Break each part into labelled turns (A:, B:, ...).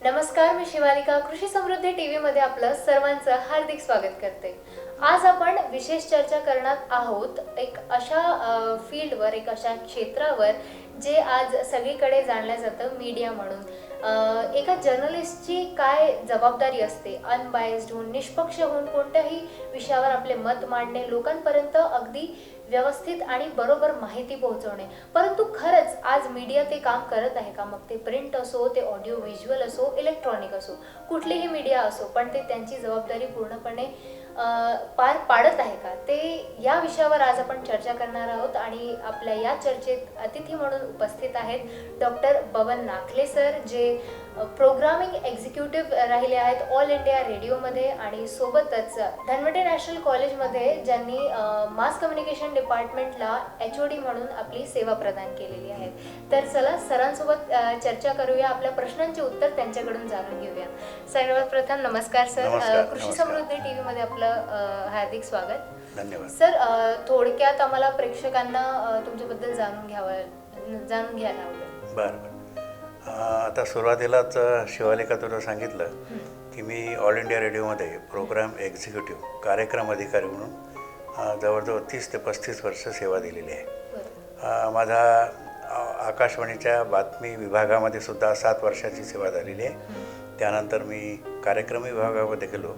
A: नमस्कार, मी शिवालिका कृषी समृद्धी टीव्ही मध्ये आपलं सर्वांचं हार्दिक स्वागत करते। आज आपण विशेष चर्चा करणार आहोत एक अशा फील्डवर, एक अशा क्षेत्रावर जे आज सगळीकडे जाणलं जातं मीडिया म्हणून। एका जर्नलिस्टची काय जबाबदारी असते, अनबायस्ड होऊन, निष्पक्ष होऊन कोणत्याही विषयावर आपले मत मांडणे, लोकांपर्यंत अगदी व्यवस्थित आणि बरोबर माहिती पोहोचवणे। परंतु खरंच आज मीडिया ते काम करत आहे का? मग ते प्रिंट असो, ते ऑडिओ व्हिज्युअल असो, इलेक्ट्रॉनिक असो, कुठलीही मीडिया असो, पण ते त्यांची जबाबदारी पूर्णपणे पार पाडत आहे का? ते या विषयावर आज आपण चर्चा करणार आहोत आणि आपल्या या चर्चेत अतिथी म्हणून उपस्थित आहेत डॉक्टर बबन नाखले सर, जे प्रोग्रामिंग एक्झिक्युटिव्ह राहिले आहेत ऑल इंडिया रेडिओमध्ये, आणि सोबतच धनवटे नॅशनल कॉलेजमध्ये ज्यांनी मास कम्युनिकेशन डिपार्टमेंटला HOD म्हणून आपली सेवा प्रदान केलेली आहे। तर चला सरांसोबत चर्चा करूया, आपल्या प्रश्नांचे उत्तर त्यांच्याकडून जाणून घेऊया। सर्वात प्रथम नमस्कार सर, कृषी समृद्धी टीव्ही मध्ये आपलं हार्दिक स्वागत।
B: धन्यवाद
A: सर, थोडक्यात आम्हाला प्रेक्षकांना तुमच्याबद्दल जाणून घ्यायला आवडेल।
B: बरं आता सुरुवातीलाच शिवालिका तुला सांगितलं की मी ऑल इंडिया रेडिओमध्ये प्रोग्राम एक्झिक्युटिव्ह कार्यक्रम अधिकारी म्हणून जवळजवळ 30 ते 35 वर्ष सेवा दिलेली आहे। माझा आकाशवाणीच्या बातमी विभागामध्ये सुद्धा 7 वर्षाची सेवा झालेली आहे। त्यानंतर मी कार्यक्रम विभागामध्ये गेलो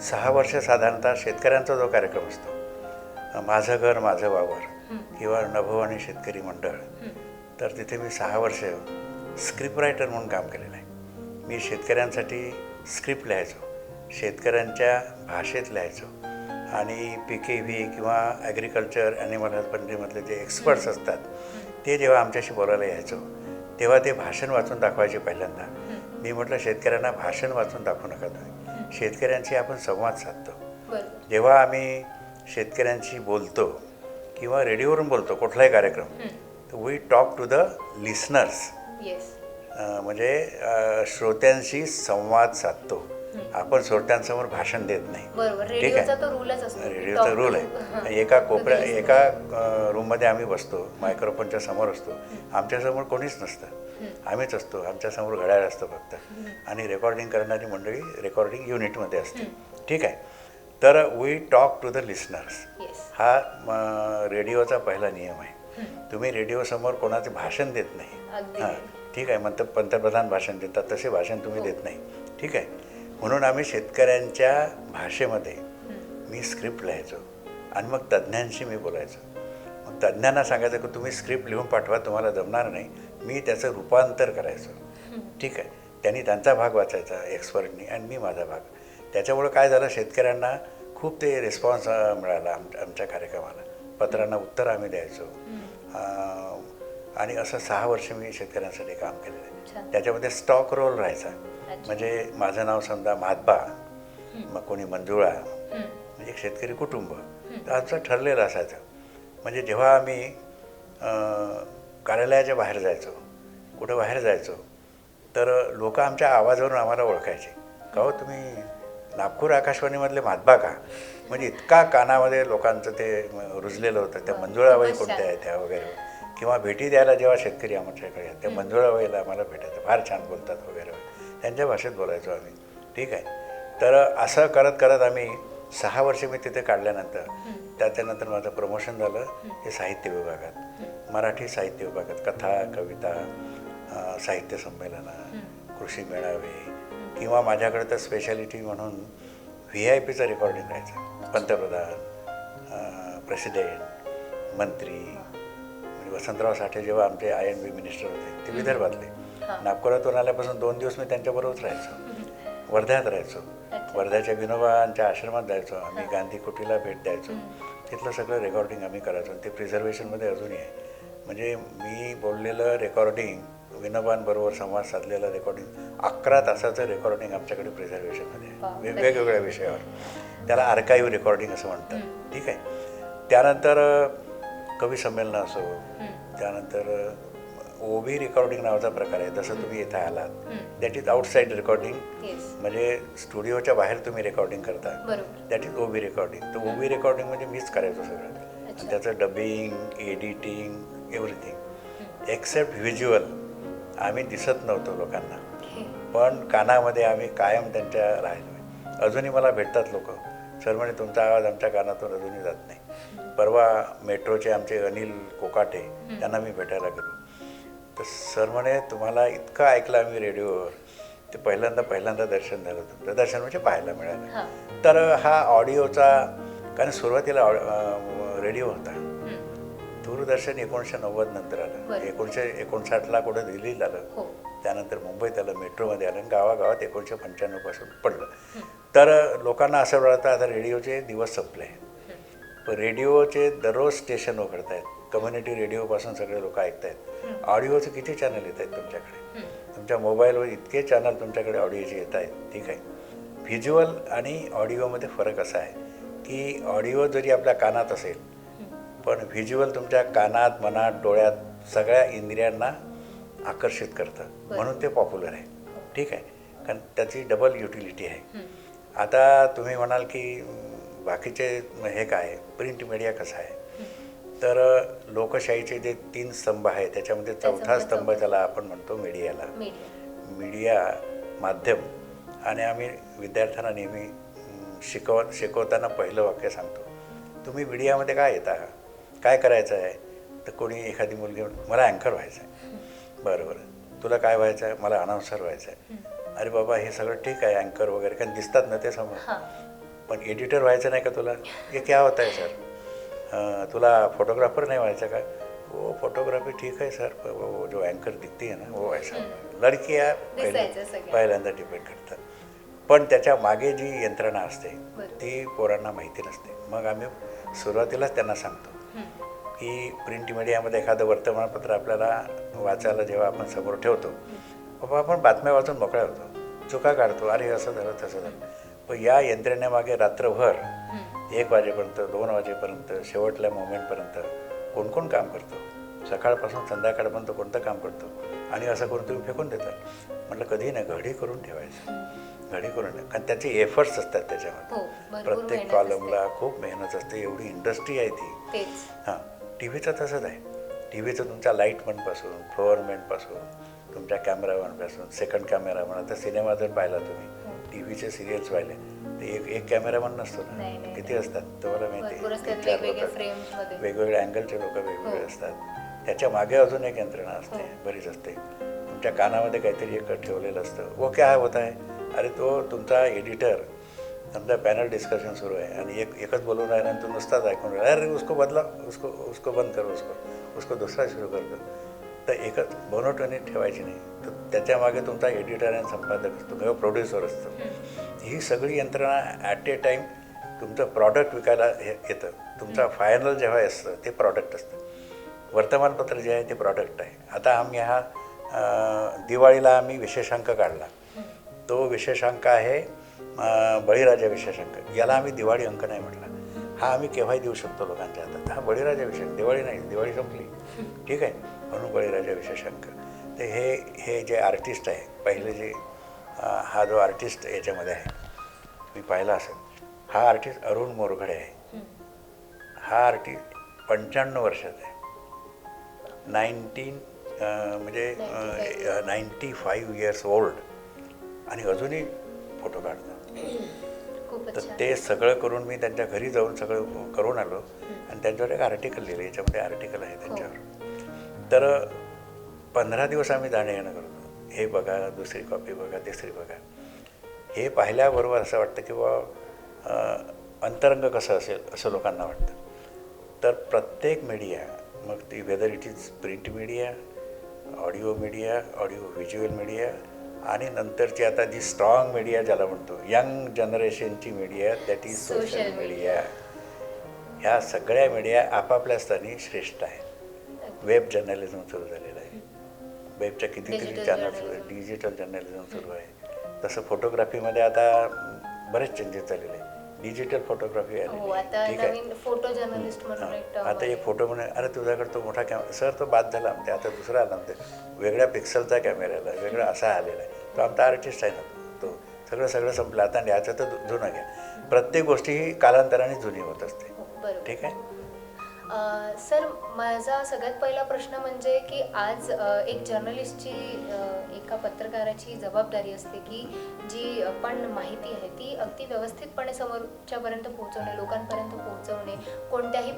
B: 6 वर्ष। साधारणतः शेतकऱ्यांचा जो कार्यक्रम असतो, माझं घर माझं वावर किंवा नभोवाणी शेतकरी मंडळ, तर तिथे मी 6 वर्ष स्क्रिप्ट रायटर म्हणून काम केलेलं आहे। मी शेतकऱ्यांसाठी स्क्रिप्ट लिहायचो, शेतकऱ्यांच्या भाषेत लिहायचो, आणि PKV किंवा ॲग्रिकल्चर ॲनिमल हजबंडरीमधले जे एक्सपर्ट्स असतात ते जेव्हा आमच्याशी बोलायला यायचो तेव्हा ते भाषण वाचून दाखवायचे। पहिल्यांदा मी म्हटलं शेतकऱ्यांना भाषण वाचून दाखवू नका तुम्ही, शेतकऱ्यांशी आपण संवाद साधतो। जेव्हा आम्ही शेतकऱ्यांशी बोलतो किंवा रेडिओवरून बोलतो कुठलाही कार्यक्रम, तर we talk to the listeners, म्हणजे श्रोत्यांशी संवाद साधतो आपण, श्रोत्यांसमोर भाषण देत नाही। ठीक आहे, रेडिओचा रूल आहे। एका रूममध्ये आम्ही बसतो, मायक्रोफोनच्या समोर असतो, आमच्यासमोर कोणीच नसतं, आम्हीच असतो, आमच्यासमोर घड्याळ असतं फक्त, आणि रेकॉर्डिंग करणारी मंडळी रेकॉर्डिंग युनिटमध्ये असते। ठीक आहे, तर we talk to the listeners, हा रेडिओचा पहिला नियम आहे। तुम्ही रेडिओसमोर कोणाचे भाषण देत नाही। हां, ठीक आहे, म्हणतं पंतप्रधान भाषण देतात तसे भाषण तुम्ही देत नाही। ठीक आहे, म्हणून आम्ही शेतकऱ्यांच्या भाषेमध्ये मी स्क्रिप्ट लिहायचो, आणि मग तज्ज्ञांशी मी बोलायचो। मग तज्ज्ञांना सांगायचं की तुम्ही स्क्रिप्ट लिहून पाठवा, तुम्हाला जमणार नाही, मी त्याचं रूपांतर करायचो। ठीक आहे, त्यांनी त्यांचा भाग वाचायचा एक्सपर्टनी, आणि मी माझा भाग। त्याच्यामुळं काय झालं, शेतकऱ्यांना खूप ते रिस्पॉन्स मिळाला आमच्या कार्यक्रमाला, पत्रांना उत्तर आम्ही द्यायचो, आणि असं 6 वर्ष मी शेतकऱ्यांसाठी काम केलेलं आहे। त्याच्यामध्ये स्टॉक रोल राहायचा, म्हणजे माझं नाव समजा महात्बा, मग कोणी मंजुळा, म्हणजे एक शेतकरी कुटुंब, तर आमचं ठरलेलं असायचं। म्हणजे जेव्हा आम्ही कार्यालयाच्या बाहेर जायचो, कुठं बाहेर जायचो, तर लोक आमच्या आवाजावरून आम्हाला ओळखायचे, का हो तुम्ही नागपूर आकाशवाणीमधले महात्बा का? म्हणजे इतका कानामध्ये लोकांचं ते रुजलेलं होतं। त्या मंजुळाबाई कोणत्या आहेत त्या वगैरे, किंवा भेटी द्यायला जेव्हा शेतकरी आमच्याकडे त्या मंजुळाबाईला आम्हाला भेटायचं, फार छान बोलतात वगैरे, त्यांच्या भाषेत बोलायचो आम्ही। ठीक आहे, तर असं करत करत आम्ही 6 वर्ष मी तिथे काढल्यानंतर, त्याच्यानंतर माझं प्रमोशन झालं हे साहित्य विभागात, मराठी साहित्य विभागात, कथा, कविता, साहित्य संमेलनं, कृषी मेळावे, किंवा माझ्याकडे तर स्पेशालिटी म्हणून VIPचं रेकॉर्डिंग राहायचं, पंतप्रधान, प्रेसिडेंट, मंत्री, म्हणजे वसंतराव साठे जेव्हा आमचे INB मिनिस्टर होते, ते विदर्भातले, नागपुरातून आल्यापासून 2 दिवस मी त्यांच्याबरोबरच राहायचो, वर्ध्यात राहायचो, वर्ध्याच्या विनोबांच्या आश्रमात जायचो आम्ही, गांधी कुटीला भेट द्यायचो, तिथलं सगळं रेकॉर्डिंग आम्ही करायचो, ते प्रिझर्वेशनमध्ये अजूनही आहे। म्हणजे मी बोललेलं रेकॉर्डिंग, विनोबांबरोबर संवाद साधलेलं रेकॉर्डिंग, 11 तासाचं रेकॉर्डिंग आमच्याकडे प्रिझर्वेशनमध्ये आहे, वेगवेगळ्या विषयावर, त्याला आर्काईव्ह रेकॉर्डिंग असं म्हणतात। ठीक आहे, त्यानंतर कवी संमेलनं असो, त्यानंतर OB रेकॉर्डिंग नावाचा प्रकार आहे, जसं तुम्ही इथं आलात, दॅट इज आउटसाईड रेकॉर्डिंग, म्हणजे स्टुडिओच्या बाहेर तुम्ही रेकॉर्डिंग करता, दॅट इज OB रेकॉर्डिंग। तर OB रेकॉर्डिंग म्हणजे मीच करायचो सगळं, त्याचं dubbing, editing, everything except visual. आम्ही दिसत नव्हतो लोकांना, पण कानामध्ये आम्ही कायम त्यांच्या राहिलो आहे. अजूनही मला भेटतात लोक, सर म्हणे तुमचा आवाज आमच्या कानातून अजूनही जात नाही. परवा मेट्रोचे आमचे अनिल कोकाटे त्यांना मी भेटायला गेलो, तर सर म्हणे तुम्हाला इतकं ऐकलं आम्ही रेडिओवर, ते पहिल्यांदा दर्शन झालं तुमचं. दर्शन म्हणजे पाहायला मिळालं. तर हा ऑडिओचा, कारण सुरुवातीला रेडिओ होता, दूरदर्शन 1990 नंतर आलं, 1959ला कुठं दिल्लीत आलं, त्यानंतर मुंबईत आलं, मेट्रोमध्ये आलं, गावागावात 1995 पासून पडलं. तर लोकांना असं वाटतं आता रेडिओचे दिवस संपले. पण रेडिओचे दररोज स्टेशन उघडत आहेत, कम्युनिटी रेडिओपासून सगळे लोक ऐकत आहेत. ऑडिओचे किती चॅनल येत आहेत तुमच्याकडे, तुमच्या मोबाईलवर इतके चॅनल तुमच्याकडे ऑडिओचे येत आहेत. ठीक आहे, व्हिज्युअल आणि ऑडिओमध्ये फरक असा आहे की ऑडिओ जरी आपल्या कानात असेल, पण व्हिज्युअल तुमच्या कानात, मनात, डोळ्यात सगळ्या इंद्रियांना आकर्षित करतं, म्हणून ते पॉप्युलर आहे. ठीक आहे, कारण त्याची डबल युटिलिटी आहे. आता तुम्ही म्हणाल की बाकीचे हे काय, प्रिंट मीडिया कसं आहे, तर लोकशाहीचे जे 3 स्तंभ आहे त्याच्यामध्ये चौथा स्तंभ त्याला आपण म्हणतो मीडियाला. मीडिया माध्यम. आणि आम्ही विद्यार्थ्यांना नेहमी शिकवताना पहिलं वाक्य सांगतो, तुम्ही मीडियामध्ये काय येता, काय करायचं आहे. तर कोणी एखादी मुलगी मला अँकर व्हायचं आहे, बरं, तुला काय व्हायचं आहे, मला अनाउन्सर व्हायचं आहे. अरे बाबा हे सगळं ठीक आहे, अँकर वगैरे कारण दिसतात ना ते समोर, पण एडिटर व्हायचं नाही का तुला, हे क्या होतं आहे सर, तुला फोटोग्राफर नाही व्हायचं का, वो फोटोग्राफी ठीक आहे सर, वो जो अँकर दिखती है ना वो ऐसा, लडकी या पहिल्यांदा डिपेंड करतात. पण त्याच्या मागे जी यंत्रणा असते ती पोरांना माहिती नसते. मग आम्ही सुरुवातीलाच त्यांना सांगतो की प्रिंट मीडियामध्ये एखादं वर्तमानपत्र आपल्याला वाचायला जेव्हा आपण समोर ठेवतो, बाबा आपण बातम्या वाचून मोकळ्या होतो, चुका काढतो, अरे असं झालं तसं झालं. पण या यंत्रणेमागे रात्रभर 1 वाजेपर्यंत, 2 वाजेपर्यंत, शेवटल्या मोमेंटपर्यंत कोण कोण काम करतो, सकाळपासून संध्याकाळपर्यंत कोणतं काम करतो, आणि असं करून तुम्ही फेकून देतात. म्हटलं कधी नाही, घडी करून ठेवायचं, घडी करून, कारण त्याचे एफर्ट्स असतात त्याच्यामध्ये, प्रत्येक कॉलमला खूप मेहनत असते, एवढी इंडस्ट्री आहे ती. हां, टी व्हीचं तसंच आहे. टी व्हीचं तुमच्या लाईटमनपासून, फ्लोअरमॅनपासून, तुमच्या कॅमेरामॅनपासून, सेकंड कॅमेरामॅन. आता सिनेमा जर पाहिला तुम्ही, टी व्हीचे सिरियल्स पाहिले, ते एक कॅमेरामॅन नसतो ना, किती असतात तुम्हाला माहिती आहे, वेगवेगळ्या अँगलचे लोक वेगवेगळे असतात. त्याच्या मागे अजून एक यंत्रणा असते, बरीच असते. तुमच्या कानामध्ये काहीतरी एक ठेवलेलं असतं, वो क्या होत आहे, अरे तो तुमचा एडिटर, समजा पॅनल डिस्कशन सुरू आहे आणि एकच बोलून राहिला आणि तो नुसताच ऐकून राहिला, अरे उसको बदला, उसको बंद करो, उसको दुसरा सुरू करतो. तर एकच मोनोटोनी ठेवायची नाही. तर त्याच्यामागे तुमचा एडिटर आणि संपादक असतो किंवा प्रोड्युसर असतो. ही सगळी यंत्रणा ॲट ए टाईम तुमचं प्रॉडक्ट विकायला येतं. तुमचा फायनल जेव्हा असतं ते प्रॉडक्ट असतं. वर्तमानपत्र जे आहे ते प्रॉडक्ट आहे. आता आम्ही दिवाळीला आम्ही विशेषांक काढला. तो विशेषांक आहे बळीराजा विशेषांक. याला आम्ही दिवाळी अंक नाही म्हटला. हा आम्ही केव्हाही देऊ शकतो लोकांच्या हातात. हा बळीराजा विशेष, दिवाळी नाही, दिवाळी संपली, ठीक आहे, म्हणून बळीराजा विशेषांक. तर हे जे आर्टिस्ट आहे, पहिले जे हा जो आर्टिस्ट याच्यामध्ये आहे, मी पाहिला असेल, हा आर्टिस्ट अरुण मोरघडे आहे. हा आर्टिस्ट 95 वर्षाचा आहे. 95 इयर्स ओल्ड, आणि अजूनही फोटो काढतात. तर ते सगळं करून मी त्यांच्या घरी जाऊन सगळं करून आलो आणि त्यांच्यावर एक आर्टिकल लिहिलं. याच्यामध्ये आर्टिकल आहे त्यांच्यावर. तर 15 दिवस आम्ही जाणं येणं करतो. हे बघा, दुसरी कॉपी बघा, तिसरी बघा. हे पाहिल्याबरोबर असं वाटतं की बाबा अंतरंग कसं असेल असं लोकांना वाटतं. तर प्रत्येक मीडिया, मग ती whether it is print media, audio media, audio visual media, आणि नंतरची आता जी स्ट्रॉंग मीडिया ज्याला म्हणतो, यंग जनरेशनची media, that is social media. ह्या सगळ्या मीडिया आपापल्या स्थानी श्रेष्ठ आहेत. वेब जर्नलिझम सुरू झालेलं आहे. वेबच्या कितीतरी चॅनल्स, डिजिटल जर्नलिझम सुरू आहे. तसं फोटोग्राफीमध्ये आता बरेच चेंजेस झालेले आहेत. डिजिटल फोटोग्राफी आली, ठीक आहे. आता एक फोटो म्हणे, अरे तुझ्याकडे तो मोठा कॅमेरा, सर तो बाद झाला आमच्या, आता दुसरा आला आमच्या, वेगळ्या पिक्सलचा कॅमेराला, वेगळा असा आलेला आहे. तो आमचा आर्टिस्ट आहे ना, तो सगळं संपलं आता, याचं तर जुनं घ्या. प्रत्येक गोष्टी ही कालांतराने जुनी होत असते, ठीक आहे.
A: सर, माझा सगळ्यात पहिला प्रश्न म्हणजे की आज एक जर्नलिस्टची एका पत्रकाराची जबाबदारी असते की जी पण माहिती आहे ती अगदी व्यवस्थितपणे समोरच्यापर्यंत पोहोचवणे, लोकांपर्यंत पोहोचवणे, कोणत्याही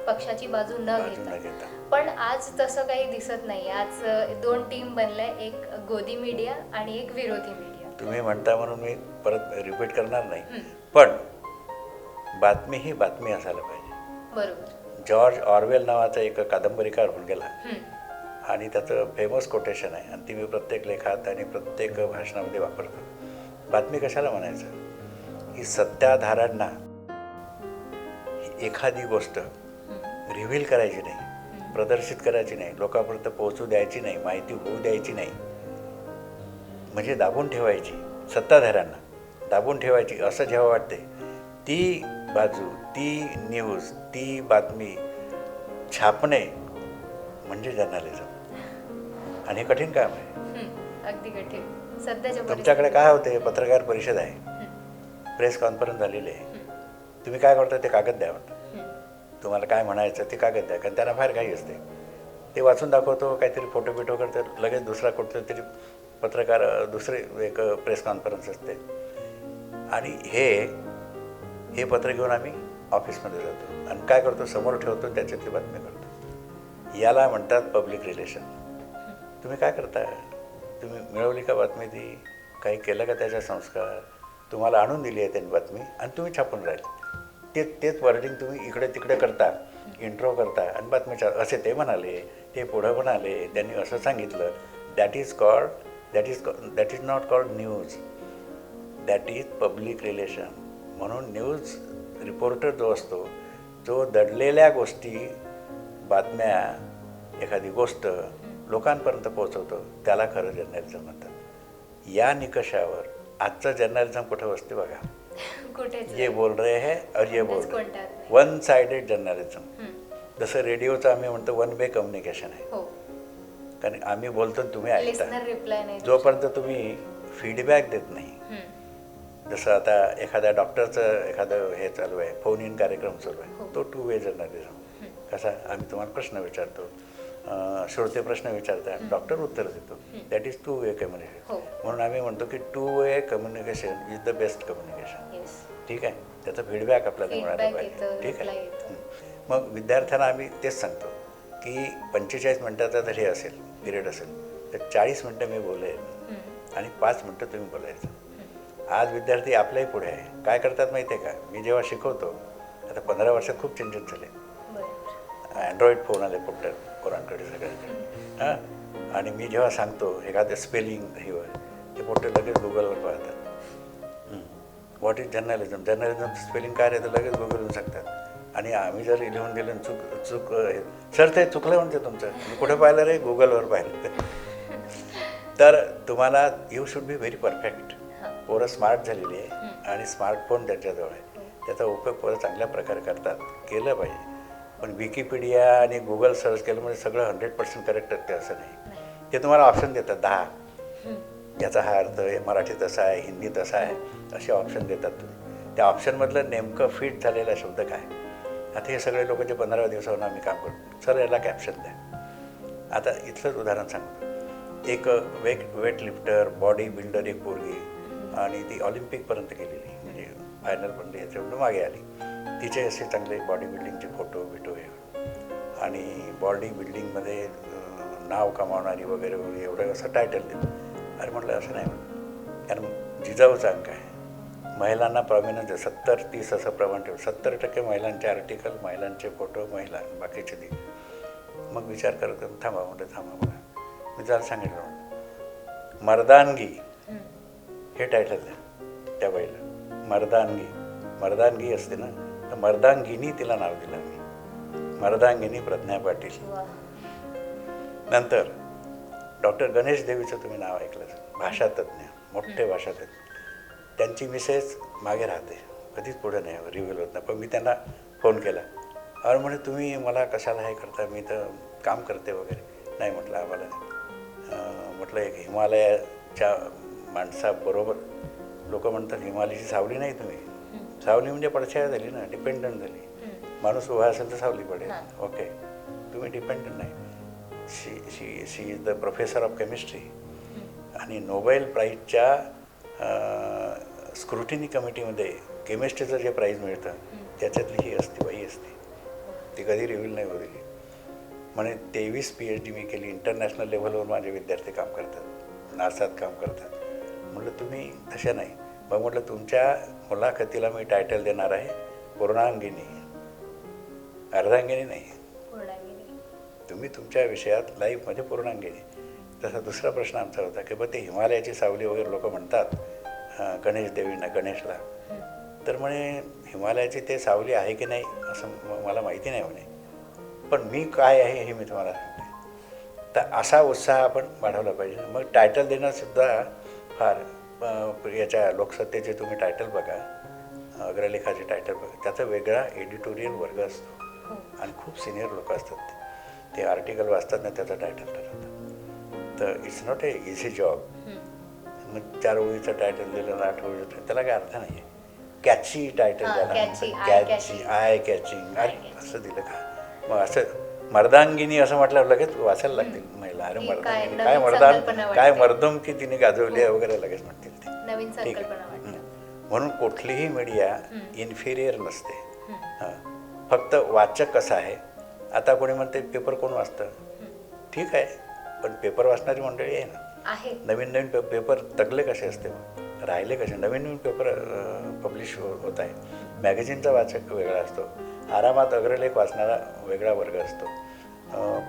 A: पक्षाची बाजू न घेता. पण आज तसं काही दिसत नाही. आज 2 टीम बनल्या, एक गोदी मीडिया आणि एक विरोधी मीडिया.
B: तुम्ही म्हणता म्हणून मी परत रिपीट करणार नाही, पण बातमी ही बातमी असायला पाहिजे.
A: बरोबर.
B: जॉर्ज ऑरवेल नावाचा एक कादंबरीकार होऊन गेला आणि त्याचं फेमस कोटेशन आहे आणि ती मी प्रत्येक लेखात आणि प्रत्येक भाषणामध्ये वापरतो. बातमी कशाला म्हणायचं की सत्ताधाऱ्यांना एखादी गोष्ट रिव्हील करायची नाही, प्रदर्शित करायची नाही, लोकांपर्यंत पोहोचू द्यायची नाही, माहिती होऊ द्यायची नाही, म्हणजे दाबून ठेवायची, सत्ताधाऱ्यांना दाबून ठेवायची असं जेव्हा वाटते ती बाजू, ती न्यूज, ती बातमी छापणे म्हणजे जर्नलिझम. आणि हे कठीण काम आहे.
A: अगदी कठीण. सध्याच्या
B: तुमच्याकडे काय होते, पत्रकार परिषद आहे, प्रेस कॉन्फरन्स झालेली आहे, तुम्ही काय करता ते कागद द्या म्हणता. तुम्हाला काय म्हणायचं ते कागद द्या, कारण त्यांना बाहेर काही असते, ते वाचून दाखवतो, काहीतरी फोटो बिटो करतो, लगेच दुसरा कुठलं तरी पत्रकार दुसरे एक प्रेस कॉन्फरन्स असते. आणि हे पत्र घेऊन आम्ही ऑफिसमध्ये जातो आणि काय करतो, समोर ठेवतो, त्याच्यातली बातमी करतो. याला म्हणतात पब्लिक रिलेशन. तुम्ही काय करता, तुम्ही मिळवली का बातमी, ती काही केलं का त्याचा संस्कार, तुम्हाला आणून दिली आहे त्यांनी बातमी आणि तुम्ही छापून राहिले. तेच वर्डिंग तुम्ही इकडे तिकडे करता, इंट्रो करता आणि बातमीच्या असे ते म्हणाले, ते पुढं म्हणाले, त्यांनी असं सांगितलं. That is not called news, that is public relation. म्हणून न्यूज रिपोर्टर जो असतो, जो दडलेल्या गोष्टी, बातम्या, एखादी गोष्ट लोकांपर्यंत पोहोचवतो, त्याला खरं जर्नलिझम म्हणतात. या निकषावर आजचं जर्नलिझम कुठं बसते बघा. ये बोल रहे हैं और ये बोल रहे हैं, वन साइडेड जर्नलिझम. जसं रेडिओचं आम्ही म्हणतो वन वे कम्युनिकेशन आहे, कारण आम्ही बोलतो तुम्ही ऐकता. जोपर्यंत तुम्ही फीडबॅक देत नाही, जसं आता एखाद्या डॉक्टरचं एखादं हे चालू आहे, फोन इन कार्यक्रम चालू आहे, तो 2 वे जर्नलिझम. कसा, आम्ही तुम्हाला प्रश्न विचारतो, श्रोते प्रश्न विचारतात, डॉक्टर उत्तर देतो, दॅट इज 2 वे कम्युनिकेशन. म्हणून आम्ही म्हणतो की 2 way communication is the best communication. ठीक आहे, त्याचा फीडबॅक आपल्याला मिळाला पाहिजे. ठीक आहे. मग विद्यार्थ्यांना आम्ही तेच सांगतो की 45 मिनटाचा जर हे असेल, पिरियड असेल, तर 40 मिनटं मी बोलेन आणि 5 मिनटं तुम्ही बोलायचं. आज विद्यार्थी आपल्याही पुढे आहे. काय करतात माहिती आहे का, मी जेव्हा शिकवतो, आता 15 वर्षात खूप चेंजेस झाले. अँड्रॉईड फोन आले पोरांकडे सगळ्यांकडे. आणि मी जेव्हा सांगतो एखादं स्पेलिंग हे ते पोट्टे लगेच गुगलवर पाहतात. व्हॉट इज जर्नलिझम, जर्नलिझमचं स्पेलिंग काय आहे तर लगेच गुगलवरून सांगतात. आणि आम्ही जर लिहून दिलं चूक सर ते चुकलं म्हणते तुमचं, कुठे पाहिलं रे, गुगलवर पाहिलं. तर तुम्हाला you should be very perfect. पोरं स्मार्ट झालेली आहे आणि स्मार्टफोन त्यांच्याजवळ आहे, त्याचा उपयोग पोरं चांगल्या प्रकारे करतात, केलं पाहिजे. पण विकिपीडिया आणि गुगल सर्च केलं म्हणजे सगळं 100% करेक्ट असते असं नाही. ते तुम्हाला ऑप्शन देतात 10, याचा हा अर्थ आहे, मराठी तसा आहे, हिंदी तसा आहे, असे ऑप्शन देतात. तुम्ही त्या ऑप्शनमधलं नेमकं फिट झालेला शब्द काय. आता हे सगळे लोक जे 15 दिवसावर आम्ही काम करतो, सर याला कॅप्शन द्या. आता इथलंच उदाहरण सांगतो. एक वेट लिफ्टर, बॉडी बिल्डर एक पोरगी, आणि ती ऑलिम्पिकपर्यंत गेलेली, म्हणजे फायनल पण याच्याकडून मागे आली. तिचे असे चांगले बॉडी बिल्डिंगचे फोटो हे, आणि बॉडी बिल्डिंगमध्ये नाव कमावणारी वगैरे वगैरे एवढं असं टायटल देतं. अरे म्हटलं असं नाही म्हणलं, कारण जिजाऊचा अंक आहे, महिलांना प्रॉमिनन्स आहे, 70-30 असं प्रमाण ठेवलं. 70% महिलांचे आर्टिकल, महिलांचे फोटो, महिला, बाकीचे दे. मग विचार करत थांबा बघा, मी जरा सांगितलं म्हणून मर्दानगी हे टायटल द्या त्या बाईला. मर्दानगी असते ना, तर मर्दांगिनी तिला नाव दिलं मी, मर्दांगिनी प्रज्ञा पाटील. नंतर डॉक्टर गणेश देवीचं तुम्ही नाव ऐकलं, भाषातज्ञ, मोठे भाषातज्ञ. त्यांची मिसेस मागे राहते, कधीच पुढे नाही, रिव्हील होत नाही. पण मी त्यांना फोन केला, अरे म्हणे तुम्ही मला कशाला हे करता, मी तर काम करते वगैरे. नाही म्हटलं, आम्हाला म्हटलं एक हिमालयाच्या माणसाबरोबर लोक म्हणतात हिमालयाची सावली नाही तुम्ही, सावली म्हणजे पडछाया झाली ना, डिपेंडंट झाली. माणूस उभा असेल तर सावली पडेल.
A: हां.
B: ओके, तुम्ही डिपेंडंट नाही. She is the professor of chemistry आणि नोबेल प्राईजच्या स्क्रुटिनी कमिटीमध्ये केमिस्ट्रीचं जे प्राईज मिळतं त्याच्यातली ही असते, बाई असते. ती कधी रिव्हील नाही होत गेली. म्हणे 23 PhD मी केली. इंटरनॅशनल लेव्हलवर माझे विद्यार्थी काम करतात, नासात काम करतात. म्हटलं तुम्ही तशा नाही. मग म्हटलं तुमच्या मुलाखतीला मी टायटल देणार आहे पूर्णांगिनी, अर्धांगिनी नाही.
A: पूर्णांगिनी.
B: तुम्ही तुमच्या विषयात लाईफमध्ये पूर्णांगिनी. तसा दुसरा प्रश्न आमचा होता की बघ ते हिमालयाची सावली वगैरे लोक म्हणतात गणेश देवींना, गणेशला. तर म्हणे हिमालयाची ते सावली आहे की नाही असं मला माहिती नाही म्हणे, पण मी काय आहे हे मी तुम्हाला सांगते. तर असा उत्साह आपण वाढवला पाहिजे. मग टायटल देणंसुद्धा फार याच्या लोकसत्तेचे तुम्ही टायटल बघा, अग्रलेखाचे टायटल बघा, त्याचा वेगळा एडिटोरियल वर्ग असतो आणि खूप सिनियर लोक असतात. ते आर्टिकल वाचतात ना त्याचं टायटल ठरवतात. तर it's not a easy job. मग 4 ओळीचं टायटल दिलं, 8 ओळीचं, त्याला काय अर्थ नाही आहे. कॅची टायटल द्यायला, कॅची, आय कॅचिंग असं दिलं का? मग असं मर्दांगिनी असं म्हटल्यावर लगेच वाचायला लागतील महिला. अरे मर्दांगिनी काय, काय मर्दम की तिने गाजवली आहे वगैरे लगेच म्हणतील ते.
A: नवीन
B: ठीक
A: संकल्पना
B: आहे.
A: वाटतं.
B: म्हणून कुठलीही मीडिया इन्फिरियर नसते. फक्त वाचक कसा आहे. आता कोणी म्हणते पेपर कोण वाचतं, ठीक आहे, पण पेपर वाचणारी मंडळी आहे ना. नवीन नवीन पेपर तगले कसे असते, राहिले कसे, नवीन नवीन पेपर पब्लिश होत आहे. मॅगझिनचा वाचक वेगळा असतो, आरामात अग्रलेख वाचणारा वेगळा वर्ग असतो.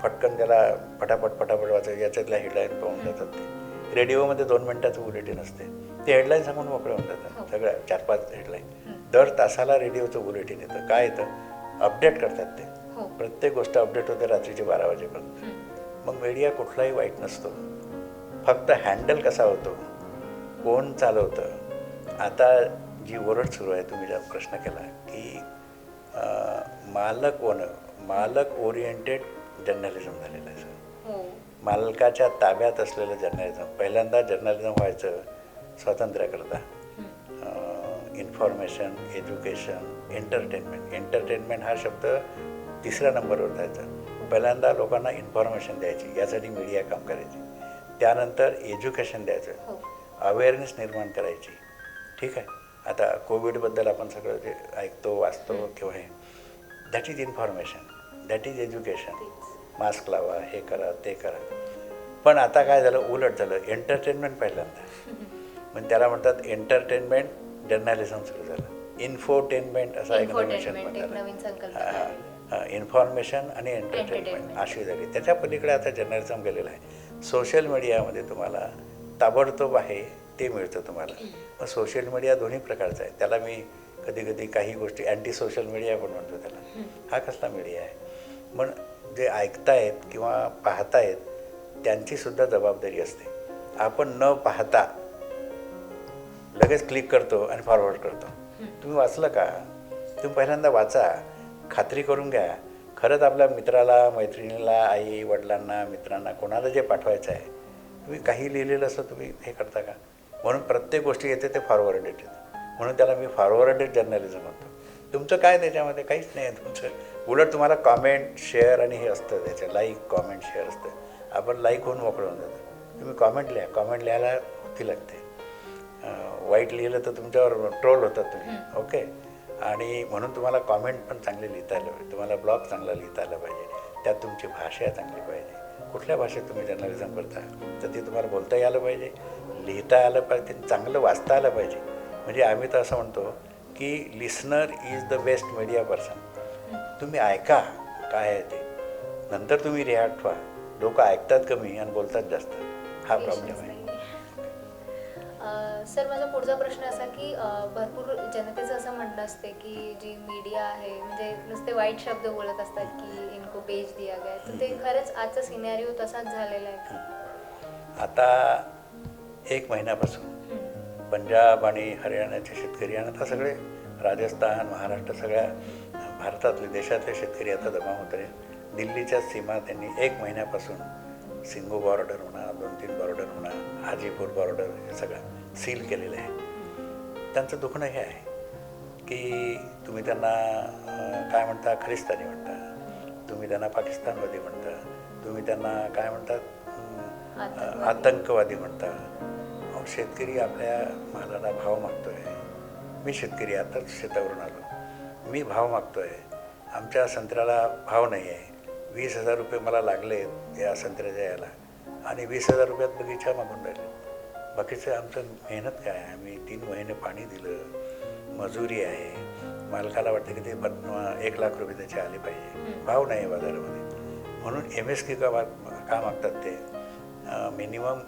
B: फटकन त्याला फटाफट वाचायचं, याच्यातल्या हेडलाईन पाहून जातात. ते रेडिओमध्ये 2 मिनिटाचं बुलेटिन असते, ते हेडलाईन सांगून मोकळे होऊन जातात. सगळ्या 4-5 हेडलाईन. दर तासाला रेडिओचं बुलेटिन येतं. काय येतं, अपडेट करतात ते. प्रत्येक गोष्ट अपडेट होते रात्रीचे 12 वाजेपर्यंत. मग मीडिया कुठलाही वाईट नसतो, फक्त हँडल कसा होतो, कोण चालवतं. आता जी ओरड सुरू आहे, तुम्ही ज्या प्रश्न केला की मालक ओरिएंटेड जर्नलिझम झालेलं आहे. मालकाच्या ताब्यात असलेलं जर्नलिझम. पहिल्यांदा जर्नलिझम व्हायचं स्वातंत्र्याकरता. इन्फॉर्मेशन, एज्युकेशन, एंटरटेनमेंट हा शब्द 3ऱ्या नंबरवर जायचा. पहिल्यांदा लोकांना इन्फॉर्मेशन द्यायची, यासाठी मीडिया काम करायची. त्यानंतर एज्युकेशन द्यायचं, अवेअरनेस निर्माण करायची. ठीक आहे. आता कोविडबद्दल आपण सगळं जे ऐकतो, वाचतो किंवा हे, that is information, that is education. Mask लावा, हे करा, ते करा. पण आता काय झालं, उलट झालं. एंटरटेनमेंट पहिल्यांदा, मग त्याला म्हणतात एंटरटेनमेंट जर्नलिझम सुरू झालं. इन्फोटेनमेंट असा एक नवीन शब्द. इन्फॉर्मेशन आणि एंटरटेनमेंट अशी झाली. त्याच्या पलीकडे आता जर्नलिझम गेलेलं आहे. सोशल मीडियामध्ये तुम्हाला ताबडतोब आहे ते मिळतं तुम्हाला. मग सोशल मीडिया दोन्ही प्रकारचा आहे. त्याला मी कधी काही गोष्टी अँटी सोशल मीडिया पण म्हणतो त्याला. हा कसला मीडिया आहे. पण जे ऐकतायत किंवा पाहतायत त्यांचीसुद्धा जबाबदारी असते. आपण न पाहता लगेच क्लिक करतो आणि फॉरवर्ड करतो. तुम्ही वाचलं का? तुम्ही पहिल्यांदा वाचा, खात्री करून घ्या. खरंच आपल्या मित्राला, मैत्रिणीला, आई वडिलांना, मित्रांना, कोणाला जे पाठवायचं आहे, तुम्ही काही लिहिलेलं असं तुम्ही हे करता का? म्हणून प्रत्येक गोष्टी येते ते फॉरवर्डेड येते. म्हणून त्याला मी फॉरवर्डेड जर्नलिझम म्हणतो. तुमचं काय त्याच्यामध्ये काहीच नाही आहे तुमचं. उलट तुम्हाला कॉमेंट, शेअर आणि हे असतं त्याचं, लाईक, कॉमेंट, शेअर असतं. आपण लाईक होऊन मोकळं होऊन जातं. तुम्ही कॉमेंट लिहा, कॉमेंट लिहायला होती लागते. वाईट लिहिलं तर तुमच्यावर ट्रोल होतात तुम्ही. ओके. आणि म्हणून तुम्हाला कॉमेंट पण चांगले लिहिता आलं पाहिजे, तुम्हाला ब्लॉग चांगला लिहिता आला पाहिजे, त्यात तुमची भाषा चांगली पाहिजे. कुठल्या भाषेत तुम्ही जर्नलिझम करता तर ते तुम्हाला बोलता यायला पाहिजे, लिहिता आलं पाहिजे, चांगलं वाचता आलं पाहिजे. म्हणजे आम्ही तर असं म्हणतो की listener is the best media person. तुम्ही ऐका काय आहे ते, नंतर तुम्ही रिॲक्ट व्हा. लोक ऐकतात कमी आणि बोलतात जास्त, हा प्रॉब्लेम आहे.
A: सर, माझा पुढचा प्रश्न असा की भरपूर जनतेचं असं म्हणणं असते की जी मीडिया आहे म्हणजे नुसते वाईट शब्द बोलत असतात की इनको बेच दिया गया. तर ते खरंच आजचा सिनॅरिओ तसाच झालेला आहे का?
B: आता 1 महिन्यापासून पंजाब आणि हरियाणाचे शेतकरी आणि आता सगळे राजस्थान, महाराष्ट्र, सगळ्या भारतातले, देशातले शेतकरी आता जमा होत आहेत. दिल्लीच्या सीमा त्यांनी 1 महिन्यापासून सिंगू बॉर्डर म्हणा, 2-3 बॉर्डर म्हणा, हाजीपूर बॉर्डर, हे सगळं सील केलेलं आहे. त्यांचं दुखणं हे आहे की तुम्ही त्यांना काय म्हणता खलिस्तानी म्हणता, तुम्ही त्यांना पाकिस्तानवादी म्हणता, तुम्ही त्यांना काय म्हणतात आतंकवादी म्हणता. अहो, शेतकरी आपल्या मालाला भाव मागतो आहे. मी शेतकरी आताच शेतावरून आलो, मी भाव मागतो आहे. आमच्या संत्र्याला भाव नाही आहे. 20,000 रुपये मला लागले या संत्र्याच्या याला आणि 20,000 रुपयात बगीचा मागून राहिले. बाकीचं आमचं मेहनत काय आहे, आम्ही 3 महिने पाणी दिलं, मजुरी आहे, मालकाला वाटतं की ते 1,00,000 रुपये त्याचे आले पाहिजे, भाव नाही आहे बाजारामध्ये. म्हणून MSP का मागतात ते मिनिमम